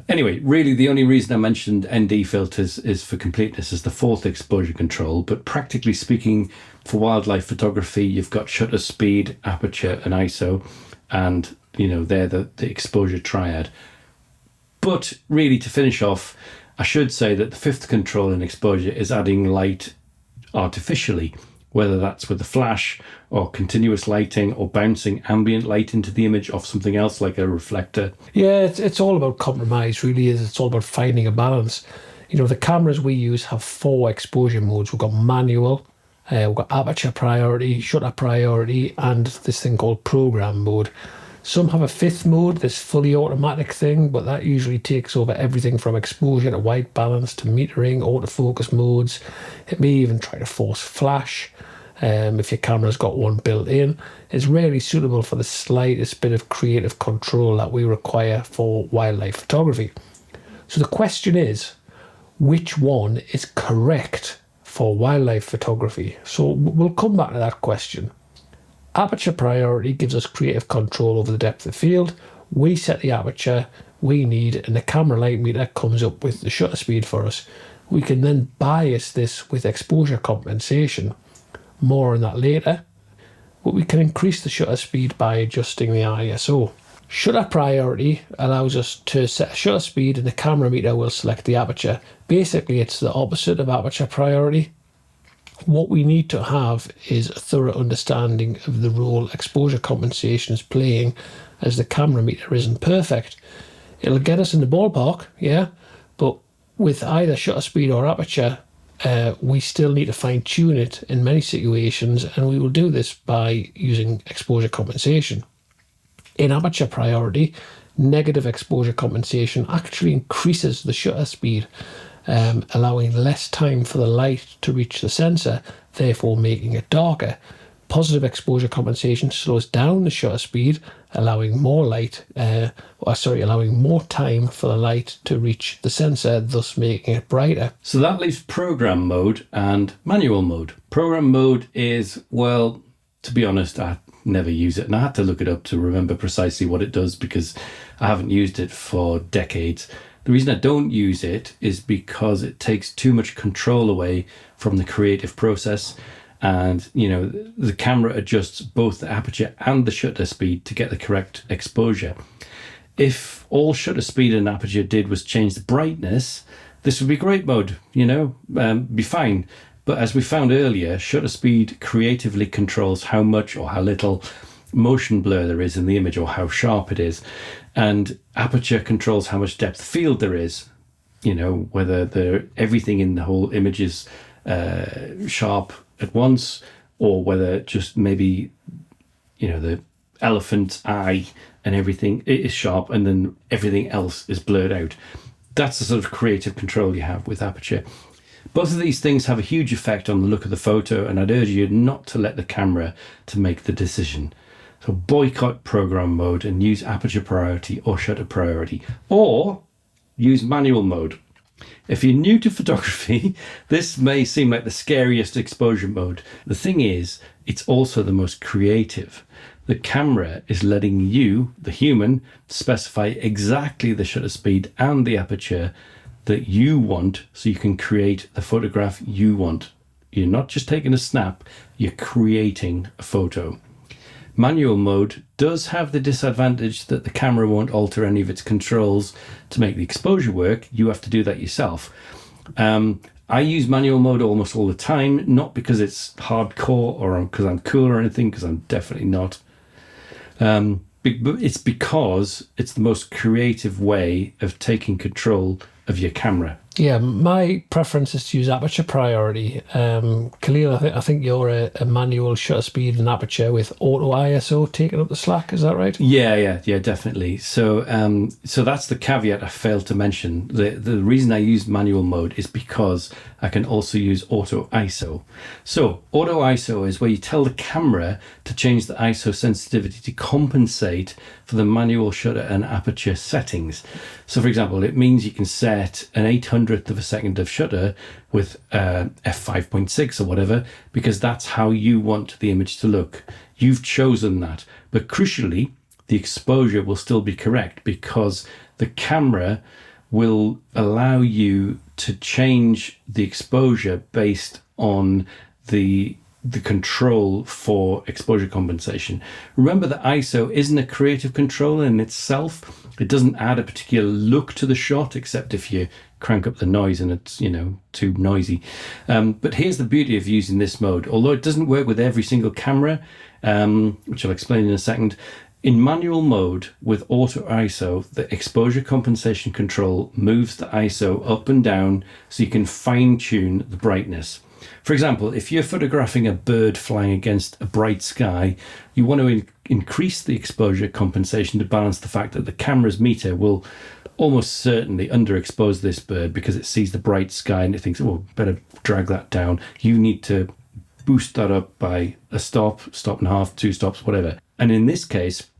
Anyway, really the only reason I mentioned ND filters is for completeness as the fourth exposure control, but practically speaking, for wildlife photography, you've got shutter speed, aperture and ISO, and they're the exposure triad. But really, to finish off, I should say that the fifth control in exposure is adding light artificially, whether that's with a flash or continuous lighting or bouncing ambient light into the image off something else like a reflector. Yeah, it's all about compromise, really. It's all about finding a balance. The cameras we use have 4 exposure modes. We've got manual, we've got aperture priority, shutter priority, and this thing called program mode. Some have a 5th mode, this fully automatic thing, but that usually takes over everything from exposure to white balance to metering, autofocus modes. It may even try to force flash. If your camera's got one built in, it's rarely suitable for the slightest bit of creative control that we require for wildlife photography. So the question is, which one is correct for wildlife photography? So we'll come back to that question. Aperture priority gives us creative control over the depth of field. We set the aperture we need, and the camera light meter comes up with the shutter speed for us. We can then bias this with exposure compensation. More on that later, but we can increase the shutter speed by adjusting the ISO. Shutter priority allows us to set a shutter speed and the camera meter will select the aperture. Basically, it's the opposite of aperture priority. What we need to have is a thorough understanding of the role exposure compensation is playing, as the camera meter isn't perfect. It'll get us in the ballpark, but with either shutter speed or aperture, we still need to fine-tune it in many situations, and we will do this by using exposure compensation. In aperture priority, negative exposure compensation actually increases the shutter speed, allowing less time for the light to reach the sensor, therefore making it darker. Positive exposure compensation slows down the shutter speed, allowing more time for the light to reach the sensor, thus making it brighter. So that leaves program mode and manual mode. Program mode is, well, to be honest, I never use it, and I had to look it up to remember precisely what it does because I haven't used it for decades. The reason I don't use it is because it takes too much control away from the creative process. And, the camera adjusts both the aperture and the shutter speed to get the correct exposure. If all shutter speed and aperture did was change the brightness, this would be great mode, be fine. But as we found earlier, shutter speed creatively controls how much or how little motion blur there is in the image or how sharp it is. And aperture controls how much depth of field there is, whether everything in the whole image is sharp at once, or whether just maybe the elephant eye and everything is sharp, and then everything else is blurred out. That's the sort of creative control you have with aperture. Both of these things have a huge effect on the look of the photo, and I'd urge you not to let the camera to make the decision. So boycott program mode and use aperture priority or shutter priority, or use manual mode. If you're new to photography, this may seem like the scariest exposure mode. The thing is, it's also the most creative. The camera is letting you, the human, specify exactly the shutter speed and the aperture that you want, so you can create the photograph you want. You're not just taking a snap, you're creating a photo. Manual mode does have the disadvantage that the camera won't alter any of its controls to make the exposure work. You have to do that yourself. I use manual mode almost all the time, not because it's hardcore or because I'm cool or anything, because I'm definitely not. It's because it's the most creative way of taking control of your camera. Yeah, my preference is to use aperture priority. Kaleel, I think you're a manual shutter speed and aperture with auto ISO taking up the slack. Is that right? Yeah, definitely. So that's the caveat I failed to mention. The reason I use manual mode is because I can also use auto ISO. So auto ISO is where you tell the camera to change the ISO sensitivity to compensate for the manual shutter and aperture settings. So for example, it means you can set an 800th of a second of shutter with f5.6 or whatever, because that's how you want the image to look. You've chosen that. But crucially, the exposure will still be correct, because the camera will allow you to change the exposure based on the control for exposure compensation. Remember that ISO isn't a creative control in itself. It doesn't add a particular look to the shot, except if you crank up the noise and it's, too noisy. But here's the beauty of using this mode. Although it doesn't work with every single camera, which I'll explain in a second, in manual mode with auto ISO, the exposure compensation control moves the ISO up and down so you can fine tune the brightness. For example, if you're photographing a bird flying against a bright sky, you want to increase the exposure compensation to balance the fact that the camera's meter will almost certainly underexpose this bird because it sees the bright sky and it thinks, oh, better drag that down. You need to boost that up by a stop and a half, 2 stops, whatever. And in this case,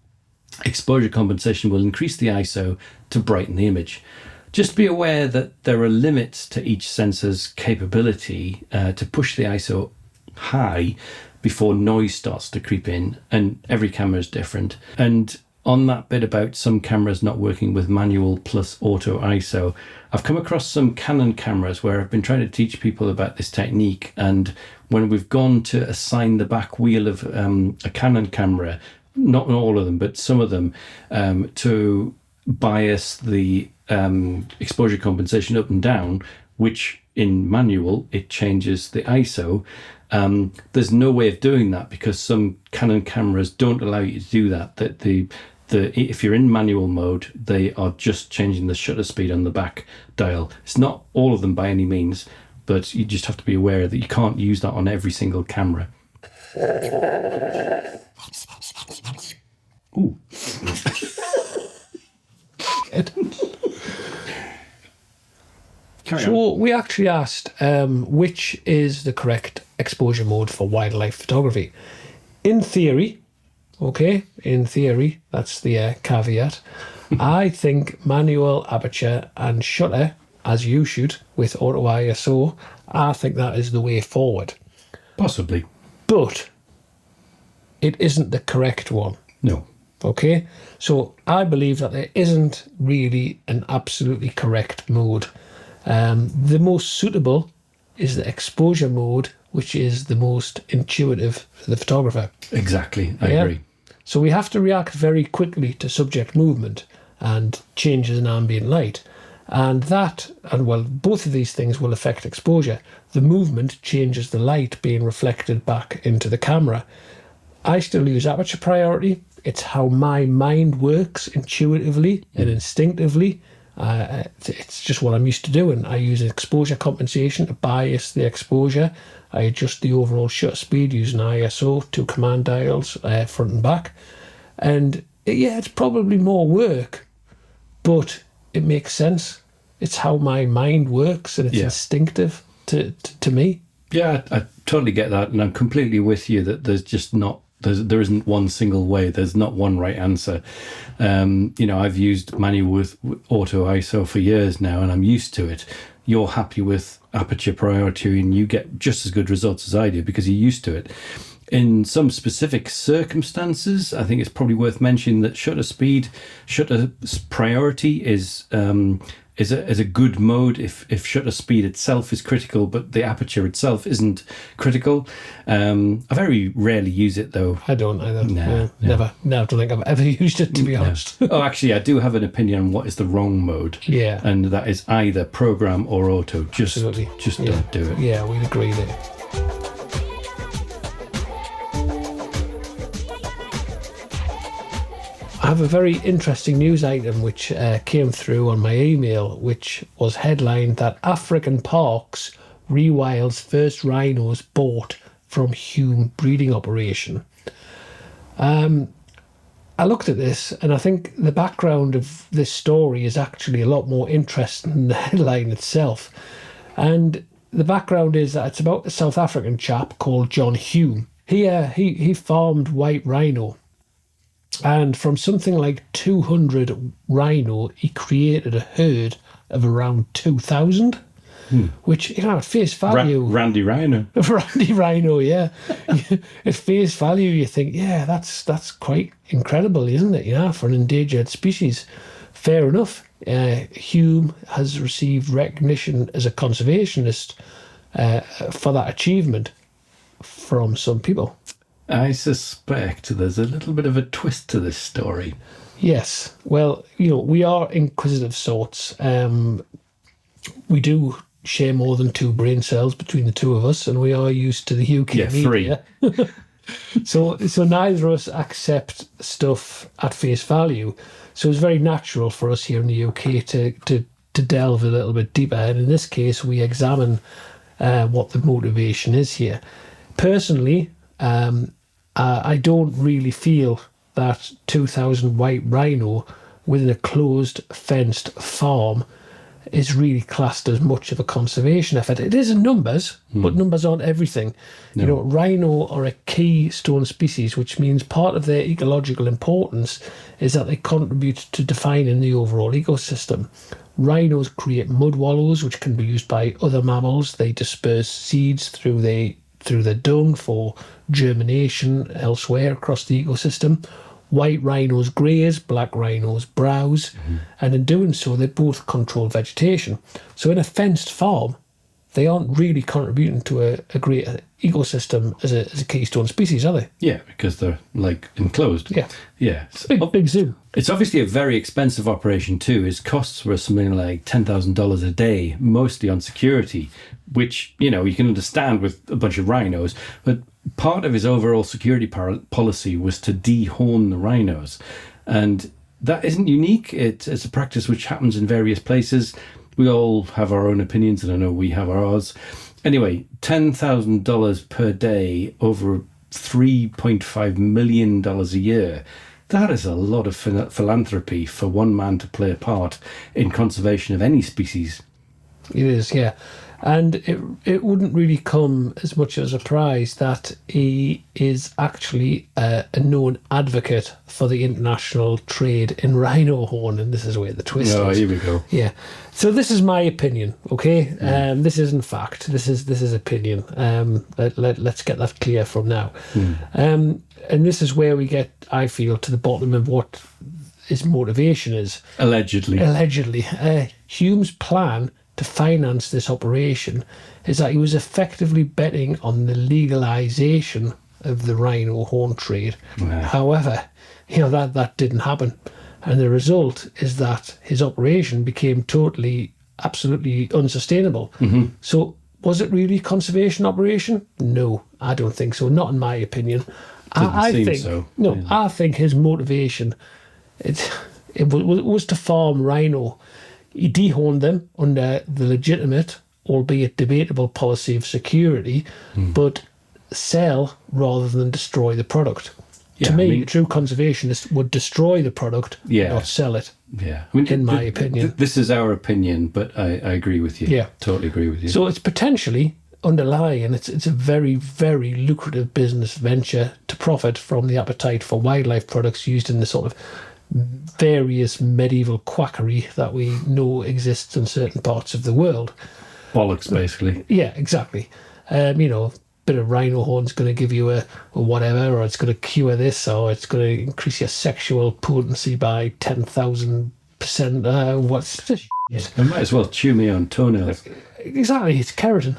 exposure compensation will increase the ISO to brighten the image. Just be aware that there are limits to each sensor's capability to push the ISO high before noise starts to creep in, and every camera is different. And on that bit about some cameras not working with manual plus auto ISO, I've come across some Canon cameras where I've been trying to teach people about this technique, and when we've gone to assign the back wheel of a Canon camera, not all of them, but some of them, to bias the exposure compensation up and down, which in manual it changes the ISO. There's no way of doing that because some Canon cameras don't allow you to do that. That if you're in manual mode, they are just changing the shutter speed on the back dial. It's not all of them by any means, but you just have to be aware that you can't use that on every single camera. Ooh. So we actually asked which is the correct exposure mode for wildlife photography. In theory, that's the caveat. I think manual aperture and shutter, as you should with auto ISO, I think that is the way forward. Possibly. But it isn't the correct one. No. Okay, so I believe that there isn't really an absolutely correct mode. The most suitable is the exposure mode, which is the most intuitive for the photographer. Exactly, I agree. So we have to react very quickly to subject movement and changes in ambient light. And both of these things will affect exposure. The movement changes the light being reflected back into the camera. I still use aperture priority. It's how my mind works intuitively and instinctively. It's just what I'm used to doing. I use exposure compensation to bias the exposure. I adjust the overall shutter speed using ISO, 2 command dials, front and back. And yeah, it's probably more work, but it makes sense. It's how my mind works, and it's instinctive to me. Yeah, I totally get that, and I'm completely with you that there's just not there isn't one single way. There's not one right answer. I've used manual with auto ISO for years now, and I'm used to it. You're happy with aperture priority, and you get just as good results as I do because you're used to it. In some specific circumstances, I think it's probably worth mentioning that shutter priority is a good mode if shutter speed itself is critical, but the aperture itself isn't critical. I very rarely use it though. I don't either. Never. No, I don't think I've ever used it, to be honest. Oh, actually, I do have an opinion on what is the wrong mode. Yeah. And that is either program or auto. Just don't do it. Yeah, we'd agree there. I have a very interesting news item which came through on my email, which was headlined that African Parks rewilds first rhinos bought from Hume breeding operation. I looked at this, and I think the background of this story is actually a lot more interesting than the headline itself. And the background is that it's about a South African chap called John Hume. He farmed white rhino. And from something like 200 rhino, he created a herd of around 2,000, which, at face value... Randy Rhino. Randy Rhino, yeah. At face value, you think, yeah, that's quite incredible, isn't it, for an endangered species. Fair enough. Hume has received recognition as a conservationist for that achievement from some people. I suspect there's a little bit of a twist to this story. Yes. Well, we are inquisitive sorts. We do share more than 2 brain cells between the two of us, and we are used to the UK media. 3. So neither of us accept stuff at face value. So it's very natural for us here in the UK to delve a little bit deeper. And in this case, we examine what the motivation is here. Personally, I don't really feel that 2,000 white rhino within a closed, fenced farm is really classed as much of a conservation effort. It is in numbers, but numbers aren't everything. No. Rhino are a keystone species, which means part of their ecological importance is that they contribute to defining the overall ecosystem. Rhinos create mud wallows, which can be used by other mammals. They disperse seeds through their dung for germination elsewhere across the ecosystem. White rhinos graze, black rhinos browse, and in doing so, they both control vegetation. So in a fenced farm, they aren't really contributing to a great ecosystem as a keystone species, are they? Yeah, because they're enclosed. Yeah. Yeah. Big zoo. It's obviously a very expensive operation too. His costs were something like $10,000 a day, mostly on security, which, you can understand with a bunch of rhinos. But part of his overall security policy was to dehorn the rhinos. And that isn't unique. It's a practice which happens in various places. We all have our own opinions, and I know we have ours. Anyway, $10,000 per day over $3.5 million a year. That is a lot of philanthropy for one man to play a part in conservation of any species. It is, yeah. And it wouldn't really come as much as a surprise that he is actually a known advocate for the international trade in rhino horn, and this is where the twist is. Oh, here we go. Yeah. So this is my opinion, okay? This isn't fact. This is opinion. Let's get that clear from now. And this is where we get, I feel, to the bottom of what his motivation is. Allegedly. Hume's plan to finance this operation is that he was effectively betting on the legalisation of the rhino horn trade. Wow. However, that didn't happen. And the result is that his operation became absolutely unsustainable. So was it really a conservation operation? No, I don't think so. Not in my opinion. I think so. No, yeah. I think his motivation it was to farm rhino. He dehorned them under the legitimate, albeit debatable, policy of security, but sell rather than destroy the product. To me, a true conservationist would destroy the product, not sell it. Yeah. In my opinion. This is our opinion, but I agree with you. Yeah. Totally agree with you. So it's potentially underlying, it's a very, very lucrative business venture to profit from the appetite for wildlife products used in the sort of various medieval quackery that we know exists in certain parts of the world. Bollocks, basically. Yeah, exactly. Bit of rhino horn's going to give you a whatever, or it's going to cure this, or it's going to increase your sexual potency by 10,000%. What's this shit? I might as well chew me on toenails. Exactly, it's keratin.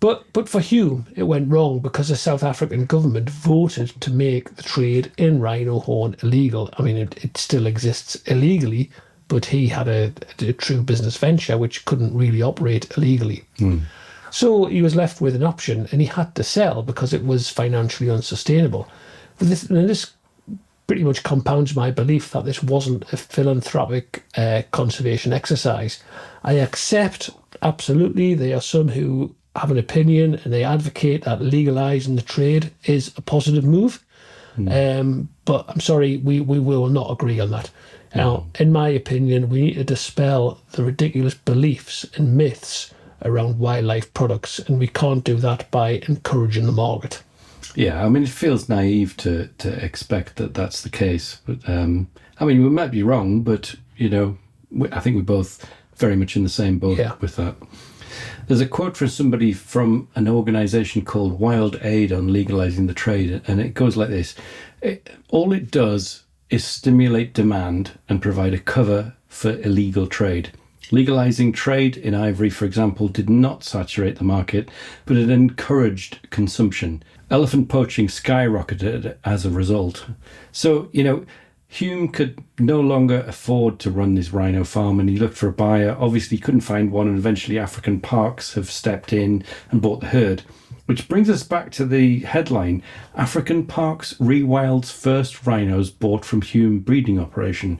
But for Hume, it went wrong because the South African government voted to make the trade in rhino horn illegal. I mean, it still exists illegally, but he had a true business venture which couldn't really operate illegally. So he was left with an option, and he had to sell because it was financially unsustainable. But this pretty much compounds my belief that this wasn't a philanthropic conservation exercise. I accept, absolutely, there are some who have an opinion and they advocate that legalising the trade is a positive move. But I'm sorry, we will not agree on that. Now, in my opinion, we need to dispel the ridiculous beliefs and myths around wildlife products, and we can't do that by encouraging the market. Yeah, I mean, it feels naive to expect that that's the case. But I mean, we might be wrong, but I think we're both very much in the same boat with that. There's a quote from somebody from an organisation called Wild Aid on legalising the trade, and it goes like this: all it does is stimulate demand and provide a cover for illegal trade. Legalising trade in ivory, for example, did not saturate the market, but it encouraged consumption. Elephant poaching skyrocketed as a result. So, Hume could no longer afford to run this rhino farm, and he looked for a buyer. Obviously, he couldn't find one, and eventually African parks have stepped in and bought the herd. Which brings us back to the headline: African parks rewild's first rhinos bought from Hume breeding operation.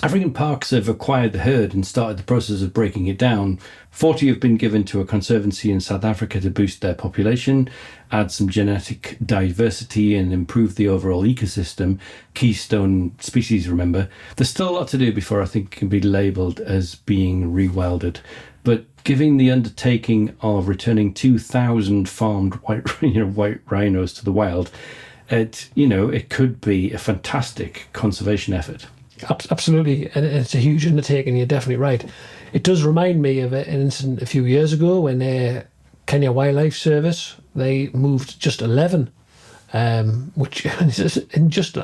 African parks have acquired the herd and started the process of breaking it down. 40 have been given to a conservancy in South Africa to boost their population, add some genetic diversity and improve the overall ecosystem. Keystone species, remember. There's still a lot to do before I think it can be labelled as being rewilded. But giving the undertaking of returning 2,000 farmed white rhinos to the wild, it could be a fantastic conservation effort. Absolutely, and it's a huge undertaking. You're definitely right. It does remind me of an incident a few years ago when Kenya Wildlife Service, they moved just 11, which I've seen just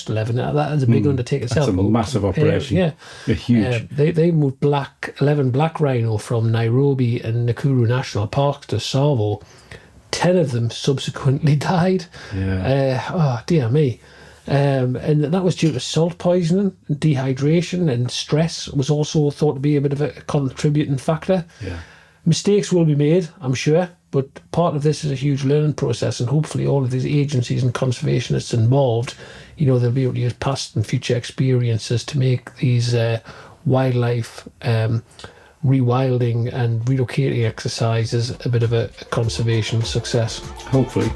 11. That is a big undertaking itself. That's a massive operation. Yeah, huge. They moved 11 black rhino from Nairobi and Nakuru National Park to Tsavo. 10 of them subsequently died. Yeah. Dear me. And that was due to salt poisoning, dehydration, and stress was also thought to be a bit of a contributing factor. Yeah. Mistakes will be made, I'm sure, but part of this is a huge learning process, and hopefully all of these agencies and conservationists involved, they'll be able to use past and future experiences to make these wildlife rewilding and relocating exercises a bit of a conservation success. Hopefully.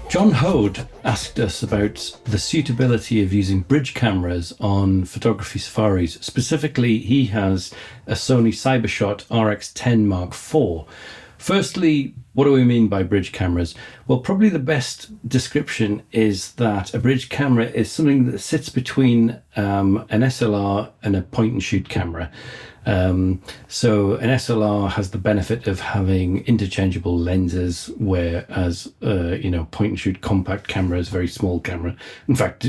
John Hode asked us about the suitability of using bridge cameras on photography safaris. Specifically, he has a Sony Cybershot RX10 Mark IV. Firstly, what do we mean by bridge cameras? Well, probably the best description is that a bridge camera is something that sits between an SLR and a point-and-shoot camera. So an SLR has the benefit of having interchangeable lenses, whereas point and shoot compact camera is a very small camera. In fact,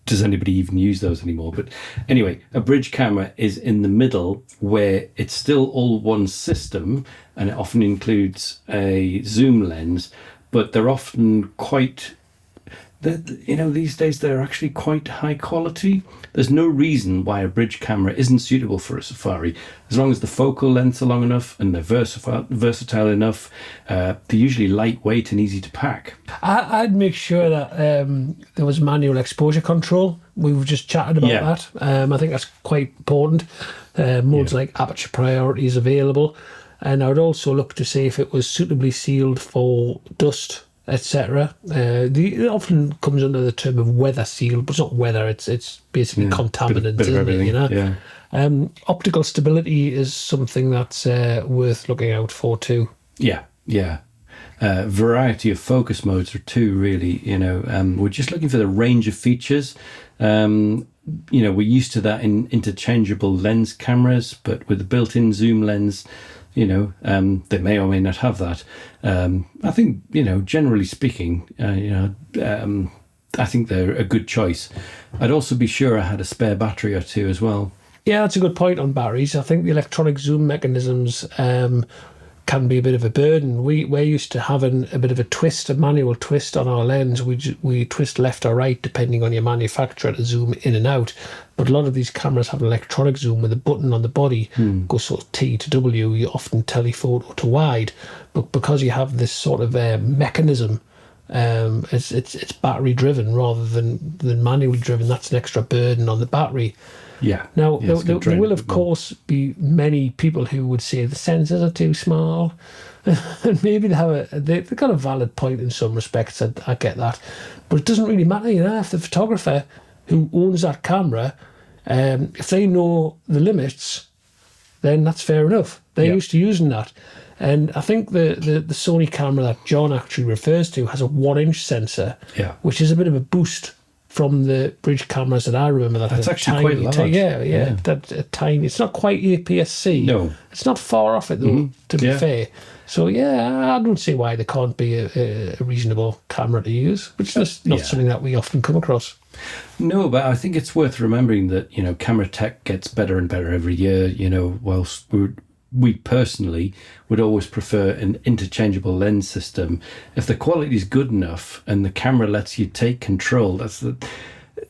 does anybody even use those anymore? But anyway, a bridge camera is in the middle where it's still all one system, and it often includes a zoom lens, but they're often quite these days they're actually quite high quality. There's no reason why a bridge camera isn't suitable for a safari, as long as the focal lengths are long enough and they're versatile enough. They're usually lightweight and easy to pack. I'd make sure that there was manual exposure control. We were just chatting about that. I think that's quite important. Modes like aperture priority is available. and I would also look to see if it was suitably sealed for dust, etc. It often comes under the term of weather sealed, but it's not weather. It's basically contaminants, bit of isn't it? You know. Yeah. Optical stability is something that's worth looking out for too. Yeah. Variety of focus modes are two, really. We're just looking for the range of features. We're used to that in interchangeable lens cameras, but with the built-in zoom lens, they may or may not have that. I think, generally speaking, I think they're a good choice. I'd also be sure I had a spare battery or two as well. Yeah, that's a good point on batteries. I think the electronic zoom mechanisms can be a bit of a burden. We're used to having a bit of a manual twist on our lens. We twist left or right depending on your manufacturer to zoom in and out. But a lot of these cameras have an electronic zoom with a button on the body, goes sort of T to W. You often telephoto to wide, but because you have this sort of mechanism, it's battery driven rather than manually driven. That's an extra burden on the battery. Yeah. Now, there will, of course, be many people who would say the sensors are too small. And maybe they've got a valid point in some respects. I get that. But it doesn't really matter, if the photographer who owns that camera, if they know the limits, then that's fair enough. They're used to using that. And I think the Sony camera that John actually refers to has a 1-inch sensor, which is a bit of a boost from the bridge cameras that I remember. That's actually quite large. That tiny. It's not quite APS-C. No. It's not far off it, though, to be fair. So, I don't see why there can't be a reasonable camera to use, which is just not something that we often come across. No, but I think it's worth remembering that, camera tech gets better and better every year, whilst we personally would always prefer an interchangeable lens system. If the quality is good enough and the camera lets you take control,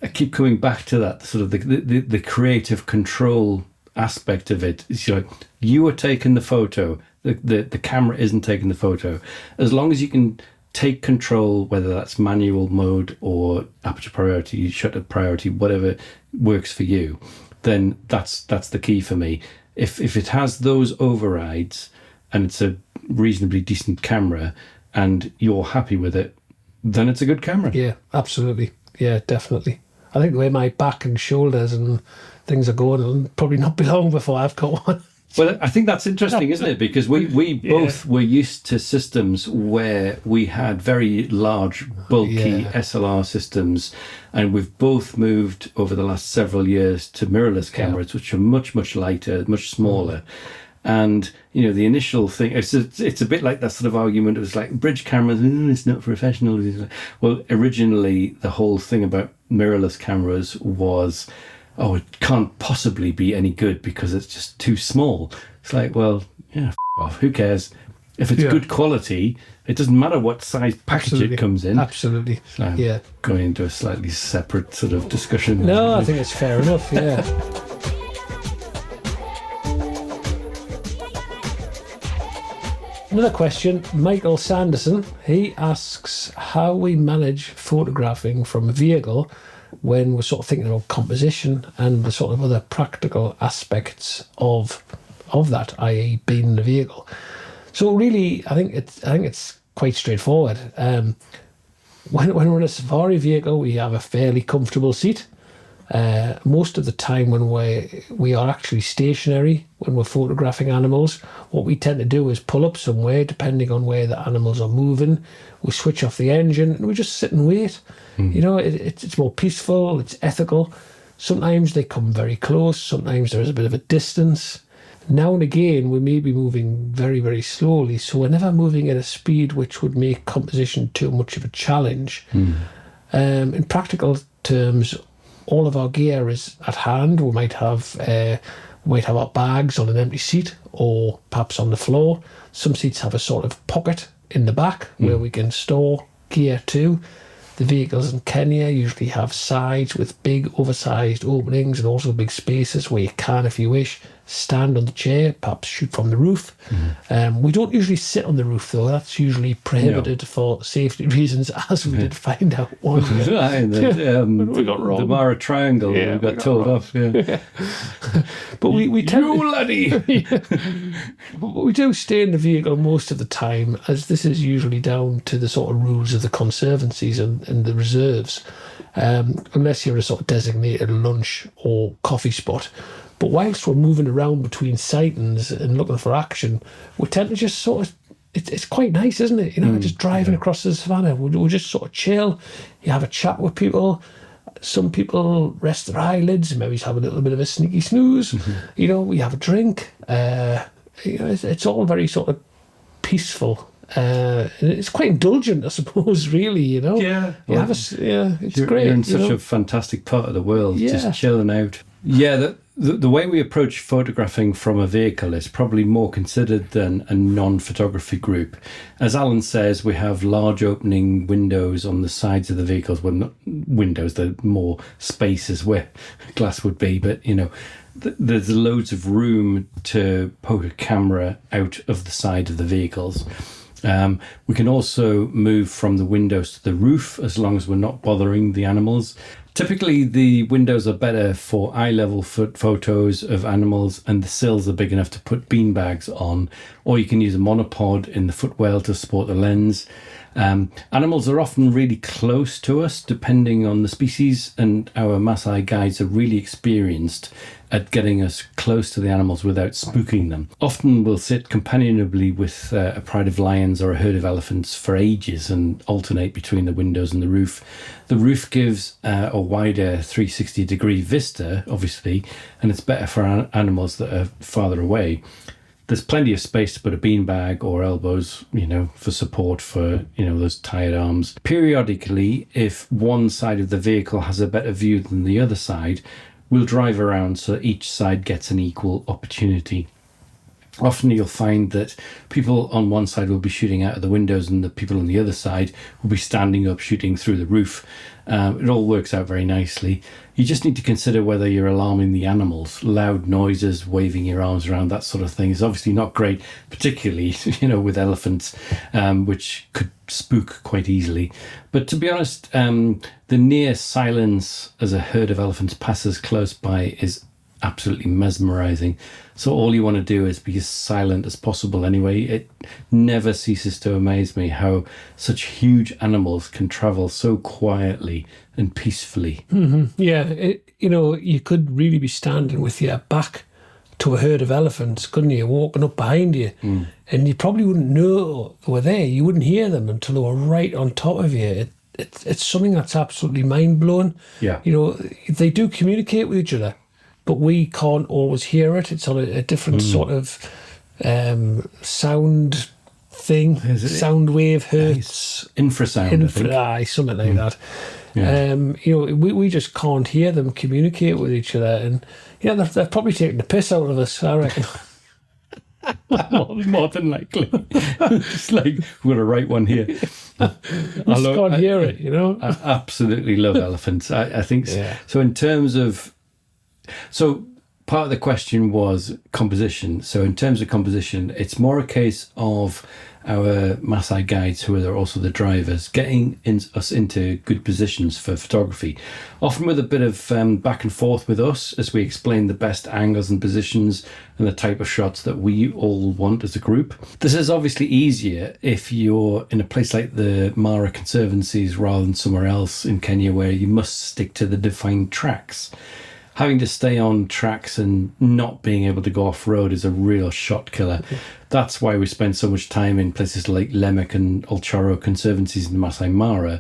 I keep coming back to that, sort of the creative control aspect of it. It's like you are taking the photo, the camera isn't taking the photo. As long as you can take control, whether that's manual mode or aperture priority, shutter priority, whatever works for you, then that's the key for me. If it has those overrides and it's a reasonably decent camera and you're happy with it, then it's a good camera. Yeah, absolutely. Yeah, definitely. I think the way my back and shoulders and things are going, it'll probably not be long before I've got one. Well, I think that's interesting, isn't it? Because we both were used to systems where we had very large, bulky SLR systems, and we've both moved over the last several years to mirrorless cameras, which are much, much lighter, much smaller. And, the initial thing, it's a bit like that sort of argument. It was like bridge cameras, it's not professional. Well, originally, the whole thing about mirrorless cameras was, it can't possibly be any good because it's just too small. It's like, well, off. Who cares? If it's good quality, it doesn't matter what size package it comes in. Absolutely. So going into a slightly separate sort of discussion. No, I think it's fair enough, Another question, Michael Sanderson, he asks how we manage photographing from a vehicle when we're sort of thinking about composition and the sort of other practical aspects of that, i.e. being in the vehicle. So really, I think it's quite straightforward. When we're in a safari vehicle, we have a fairly comfortable seat. Most of the time when we are actually stationary, when we're photographing animals, what we tend to do is pull up somewhere, depending on where the animals are moving. We switch off the engine and we just sit and wait. It's more peaceful, it's ethical. Sometimes they come very close, sometimes there is a bit of a distance. Now and again, we may be moving very, very slowly, so we're never moving at a speed which would make composition too much of a challenge. In practical terms, all of our gear is at hand. We might have our bags on an empty seat or perhaps on the floor. Some seats have a sort of pocket in the back where we can store gear too. The vehicles in Kenya usually have sides with big oversized openings and also big spaces where you can, if you wish, stand on the chair, perhaps shoot from the roof. We don't usually sit on the roof, though. That's usually prohibited for safety reasons, as we did find out one year. We got wrong. The Mara Triangle, we got told off. Yeah. But we tend You laddie! we do stay in the vehicle most of the time, as this is usually down to the sort of rules of the conservancies and the reserves, unless you're a sort of designated lunch or coffee spot. But whilst we're moving around between sightings and looking for action, we tend to just sort of, it's quite nice, isn't it? You know, just driving across the savannah, we'll just sort of chill, you have a chat with people. Some people rest their eyelids, maybe have a little bit of a sneaky snooze. You know, we have a drink. You know, it's all very sort of peaceful. It's quite indulgent, I suppose, really, you know. Yeah. It's great. You're in such a fantastic part of the world, just chilling out. Yeah, the way we approach photographing from a vehicle is probably more considered than a non-photography group. As Alan says, we have large opening windows on the sides of the vehicles. Well, not windows, they're more spaces where glass would be, but, you know, there's loads of room to poke a camera out of the side of the vehicles. We can also move from the windows to the roof as long as we're not bothering the animals. Typically, the windows are better for eye-level photos of animals, and the sills are big enough to put beanbags on, or you can use a monopod in the footwell to support the lens. Animals are often really close to us, depending on the species, and our Maasai guides are really experienced at getting us close to the animals without spooking them. Often we'll sit companionably with a pride of lions or a herd of elephants for ages and alternate between the windows and the roof. The roof gives a wider 360-degree vista, obviously, and it's better for animals that are farther away. There's plenty of space to put a beanbag or elbows, you know, for support for, you know, those tired arms. Periodically, if one side of the vehicle has a better view than the other side, we'll drive around so each side gets an equal opportunity. Often you'll find that people on one side will be shooting out of the windows and the people on the other side will be standing up shooting through the roof. It all works out very nicely. You just need to consider whether you're alarming the animals. Loud noises, waving your arms around, that sort of thing is obviously not great, particularly, you know, with elephants, which could spook quite easily. But to be honest, the near silence as a herd of elephants passes close by is absolutely mesmerizing. So all you want to do is be as silent as possible anyway. It never ceases to amaze me how such huge animals can travel so quietly and peacefully. Yeah, you know, you could really be standing with your back to a herd of elephants, couldn't you, walking up behind you, and you probably wouldn't know they were there. You wouldn't hear them until they were right on top of you. It's something that's absolutely mind-blowing. Yeah. You know, they do communicate with each other, but we can't always hear it. It's on a different sort of sound thing, sound wave, hertz. Infrasound, something like that. Yeah. You know, we just can't hear them communicate with each other. And, you know, they're probably taking the piss out of us, I reckon. More than likely. It's like, we're going to write one here. I just can't hear it, you know. I absolutely love elephants. I think so. In terms of... So part of the question was composition. So in terms of composition, it's more a case of our Maasai guides, who are also the drivers, getting us into good positions for photography, often with a bit of back and forth with us as we explain the best angles and positions and the type of shots that we all want as a group. This is obviously easier if you're in a place like the Mara Conservancies rather than somewhere else in Kenya where you must stick to the defined tracks. Having to stay on tracks and not being able to go off-road is a real shot killer. That's why we spend so much time in places like Lemek and Olchoro Conservancies in the Masai Mara,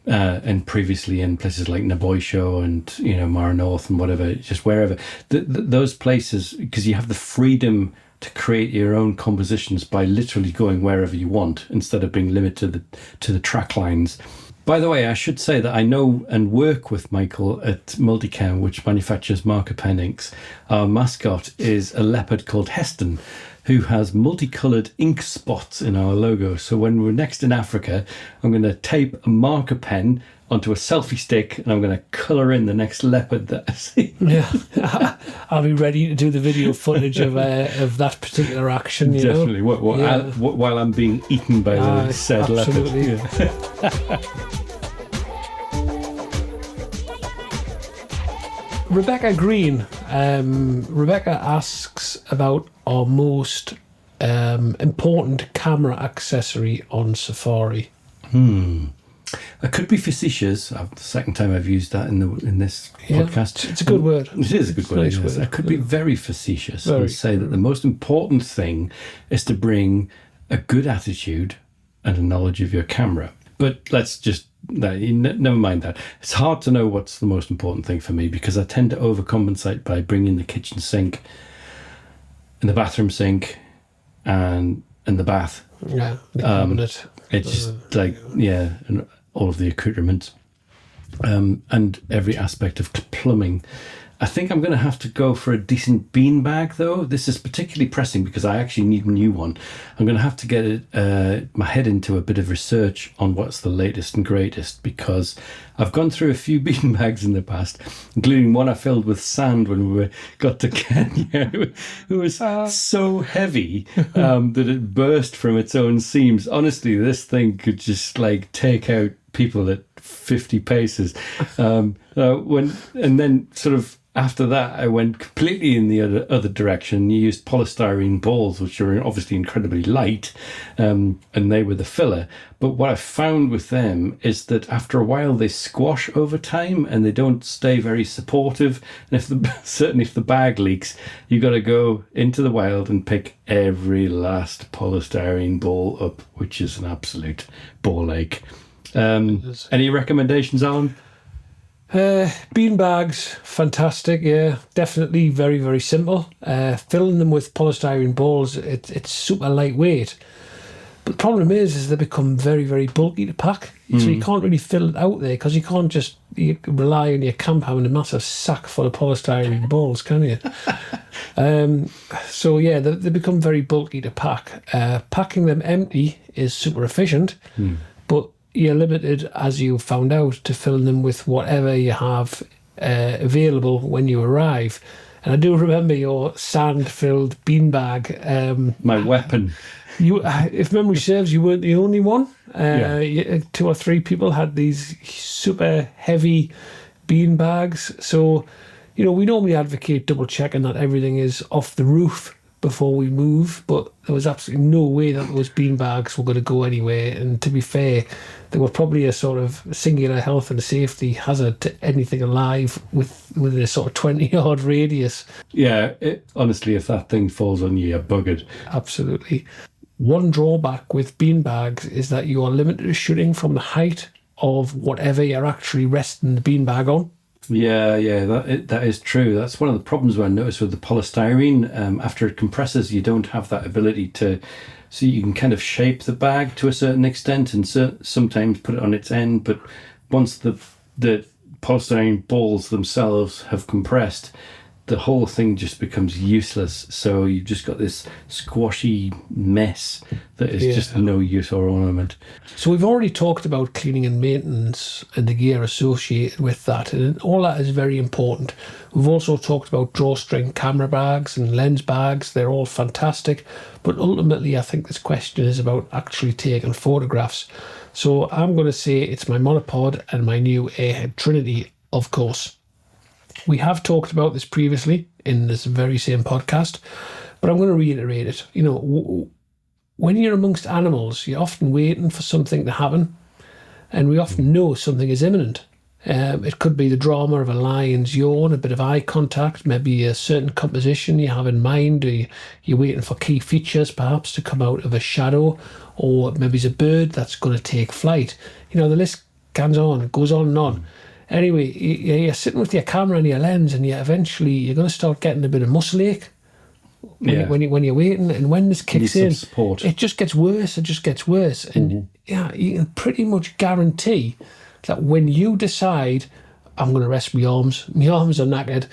and previously in places like Naboisho and, you know, Mara North and whatever, just wherever. Those places, because you have the freedom to create your own compositions by literally going wherever you want instead of being limited to the track lines. By the way, I should say that I know and work with Michael at Multicam, which manufactures marker pen inks. Our mascot is a leopard called Heston. who has multicoloured ink spots in our logo. So when we're next in Africa, I'm going to tape a marker pen onto a selfie stick and I'm going to colour in the next leopard that I see. Yeah, I'll be ready to do the video footage of that particular action. Definitely. Yeah. While I'm being eaten by the said absolutely. leopard. Yeah. Rebecca Green. Rebecca asks about our most important camera accessory on Safari. I could be facetious. The second time I've used that in this podcast. It's a good word. It is a good word. Nice Yes. word. I could be very facetious and say that the most important thing is to bring a good attitude and a knowledge of your camera. But let's just never mind that. It's hard to know what's the most important thing for me because I tend to overcompensate by bringing the kitchen sink and the bathroom sink and the bath. Yeah, the cabinet. It's just and all of the accoutrements and every aspect of plumbing. I think I'm going to have to go for a decent beanbag, though. This is particularly pressing because I actually need a new one. I'm going to have to get my head into a bit of research on what's the latest and greatest because I've gone through a few beanbags in the past, including one I filled with sand when we got to Kenya. It was so heavy that it burst from its own seams. Honestly, this thing could just take out people at 50 paces. Then sort of after that, I went completely in the other direction. You used polystyrene balls, which are obviously incredibly light, and they were the filler. But what I found with them is that after a while, they squash over time and they don't stay very supportive. And certainly if the bag leaks, you got to go into the wild and pick every last polystyrene ball up, which is an absolute ball ache. Any recommendations, Alan? Beanbags, fantastic. Yeah, definitely very, very simple. Filling them with polystyrene balls, it's super lightweight. But the problem is they become very, very bulky to pack. So you can't really fill it out there because you can't just rely on your camp having a massive sack full of polystyrene balls, can you? They become very bulky to pack. Packing them empty is super efficient, but you're limited, as you found out, to filling them with whatever you have available when you arrive. And I do remember your sand-filled beanbag. My weapon. If memory serves, you weren't the only one. 2 or 3 people had these super heavy beanbags. So, we normally advocate double-checking that everything is off the roof before we move, but there was absolutely no way that those beanbags were going to go anywhere. And to be fair, they were probably a sort of singular health and safety hazard to anything alive with a sort of 20-yard radius. Yeah, honestly, if that thing falls on you, you're buggered. Absolutely. One drawback with beanbags is that you are limited to shooting from the height of whatever you're actually resting the beanbag on. Yeah, that is true. That's one of the problems I noticed with the polystyrene. After it compresses, you don't have that ability to, so you can kind of shape the bag to a certain extent and sometimes put it on its end. But once the polystyrene balls themselves have compressed, the whole thing just becomes useless. So you've just got this squashy mess that is just no use or ornament. So we've already talked about cleaning and maintenance and the gear associated with that, and all that is very important. We've also talked about drawstring camera bags and lens bags. They're all fantastic, but ultimately I think this question is about actually taking photographs. So I'm going to say it's my monopod and my new Airhed Trinity, of course. We have talked about this previously in this very same podcast, but I'm going to reiterate it. When you're amongst animals, you're often waiting for something to happen, and we often know something is imminent. It could be the drama of a lion's yawn, a bit of eye contact, maybe a certain composition you have in mind, or you're waiting for key features perhaps to come out of a shadow, or maybe it's a bird that's going to take flight. The list goes on and on. Anyway, you're sitting with your camera and your lens, and you're going to start getting a bit of muscle ache when you're waiting. And when this kicks in, it just gets worse. And you can pretty much guarantee that when you decide, I'm going to rest my arms are knackered,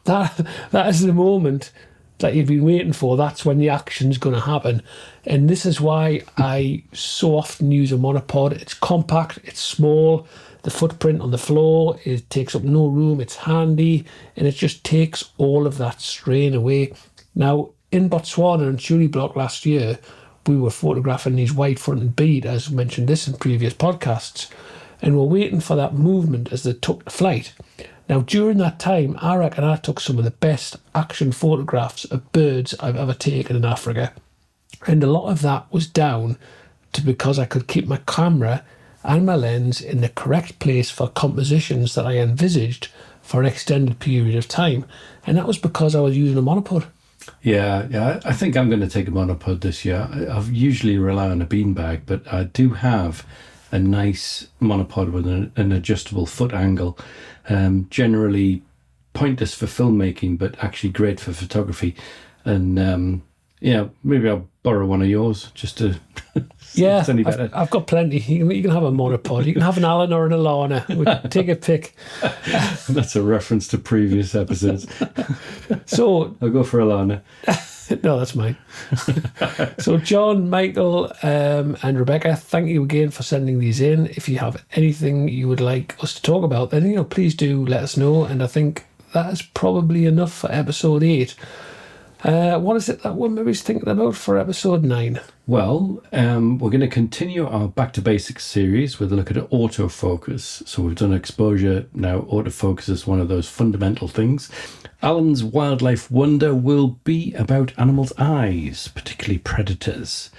that is the moment that you've been waiting for, that's when the action's going to happen. And this is why I so often use a monopod. It's compact, it's small, the footprint on the floor, it takes up no room, it's handy, and it just takes all of that strain away. Now, in Botswana and Chuli Block last year, we were photographing these wide-fronted bead, as mentioned this in previous podcasts, and we're waiting for that movement as they took the flight. Now, during that time, I reckon I took some of the best action photographs of birds I've ever taken in Africa. And a lot of that was down to because I could keep my camera and my lens in the correct place for compositions that I envisaged for an extended period of time. And that was because I was using a monopod. Yeah. I think I'm going to take a monopod this year. I've usually rely on a beanbag, but I do have a nice monopod with an adjustable foot angle. Generally pointless for filmmaking, but actually great for photography. And maybe I'll borrow one of yours just to Yeah, it's any better. I've got plenty. You can have a monopod. You can have an Allen or an Alana. Take a pick. That's a reference to previous episodes. So I'll go for Alana. No, that's mine. So John, Michael, and Rebecca, thank you again for sending these in. If you have anything you would like us to talk about, then please do let us know. And I think that is probably enough for episode 8. What is it that we're maybe thinking about for episode 9? Well, we're going to continue our Back to Basics series with a look at autofocus. So we've done exposure, now autofocus is one of those fundamental things. Alan's Wildlife Wonder will be about animals' eyes, particularly predators.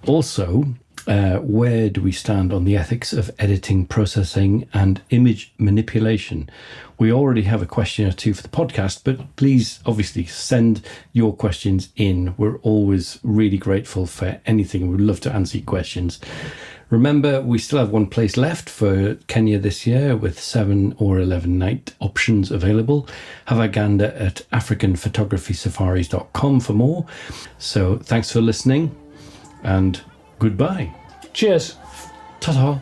Also, where do we stand on the ethics of editing, processing, and image manipulation? We already have a question or two for the podcast, but please, obviously, send your questions in. We're always really grateful for anything. We'd love to answer your questions. Remember, we still have one place left for Kenya this year with 7 or 11 night options available. Have a gander at africanphotographysafaris.com for more. So thanks for listening and goodbye. Cheers. Ta-ta.